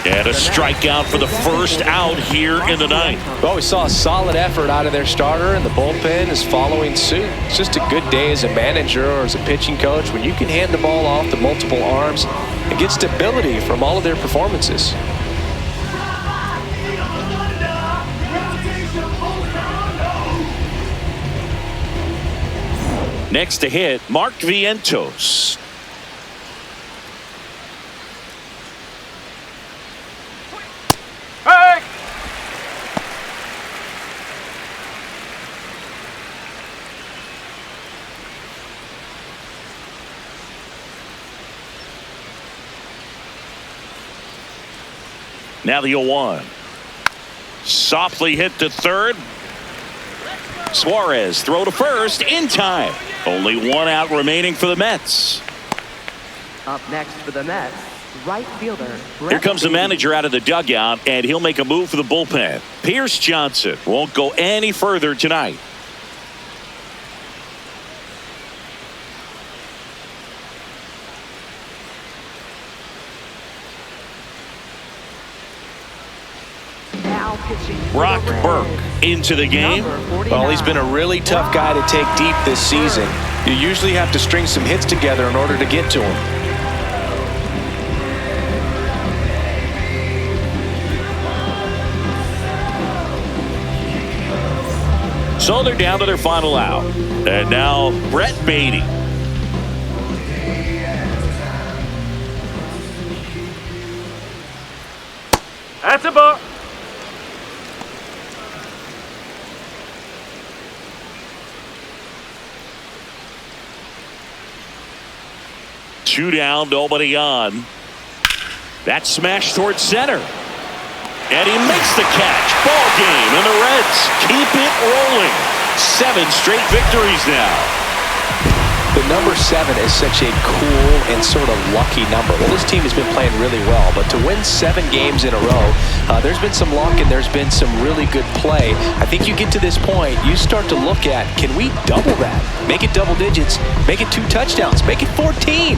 And a strikeout for the first out here in the ninth. Well, we saw a solid effort out of their starter, and the bullpen is following suit. It's just a good day as a manager or as a pitching coach when you can hand the ball off to multiple arms and get stability from all of their performances. Next to hit, Mark Vientos. Hey! Now the 0-1. Softly hit to third. Suarez throw to first in time. Only one out remaining for the Mets. Up next for the Mets, right fielder. Here comes the manager out of the dugout, and he'll make a move for the bullpen. Pierce Johnson won't go any further tonight. Now pitching for Brock the Reds, Burke into the game. number 49. Well, he's been a really tough guy to take deep this season. You usually have to string some hits together in order to get to him. So they're down to their final out. And now Brett Beatty. That's a ball. Two down, nobody on. That smash towards center. And he makes the catch. Ball game, and the Reds keep it rolling. 7 straight victories now. The number 7 is such a cool and sort of lucky number. Well, this team has been playing really well, but to win 7 games in a row, there's been some luck and there's been some really good play. I think you get to this point, you start to look at, can we double that? Make it double digits, make it 2 touchdowns, make it 14.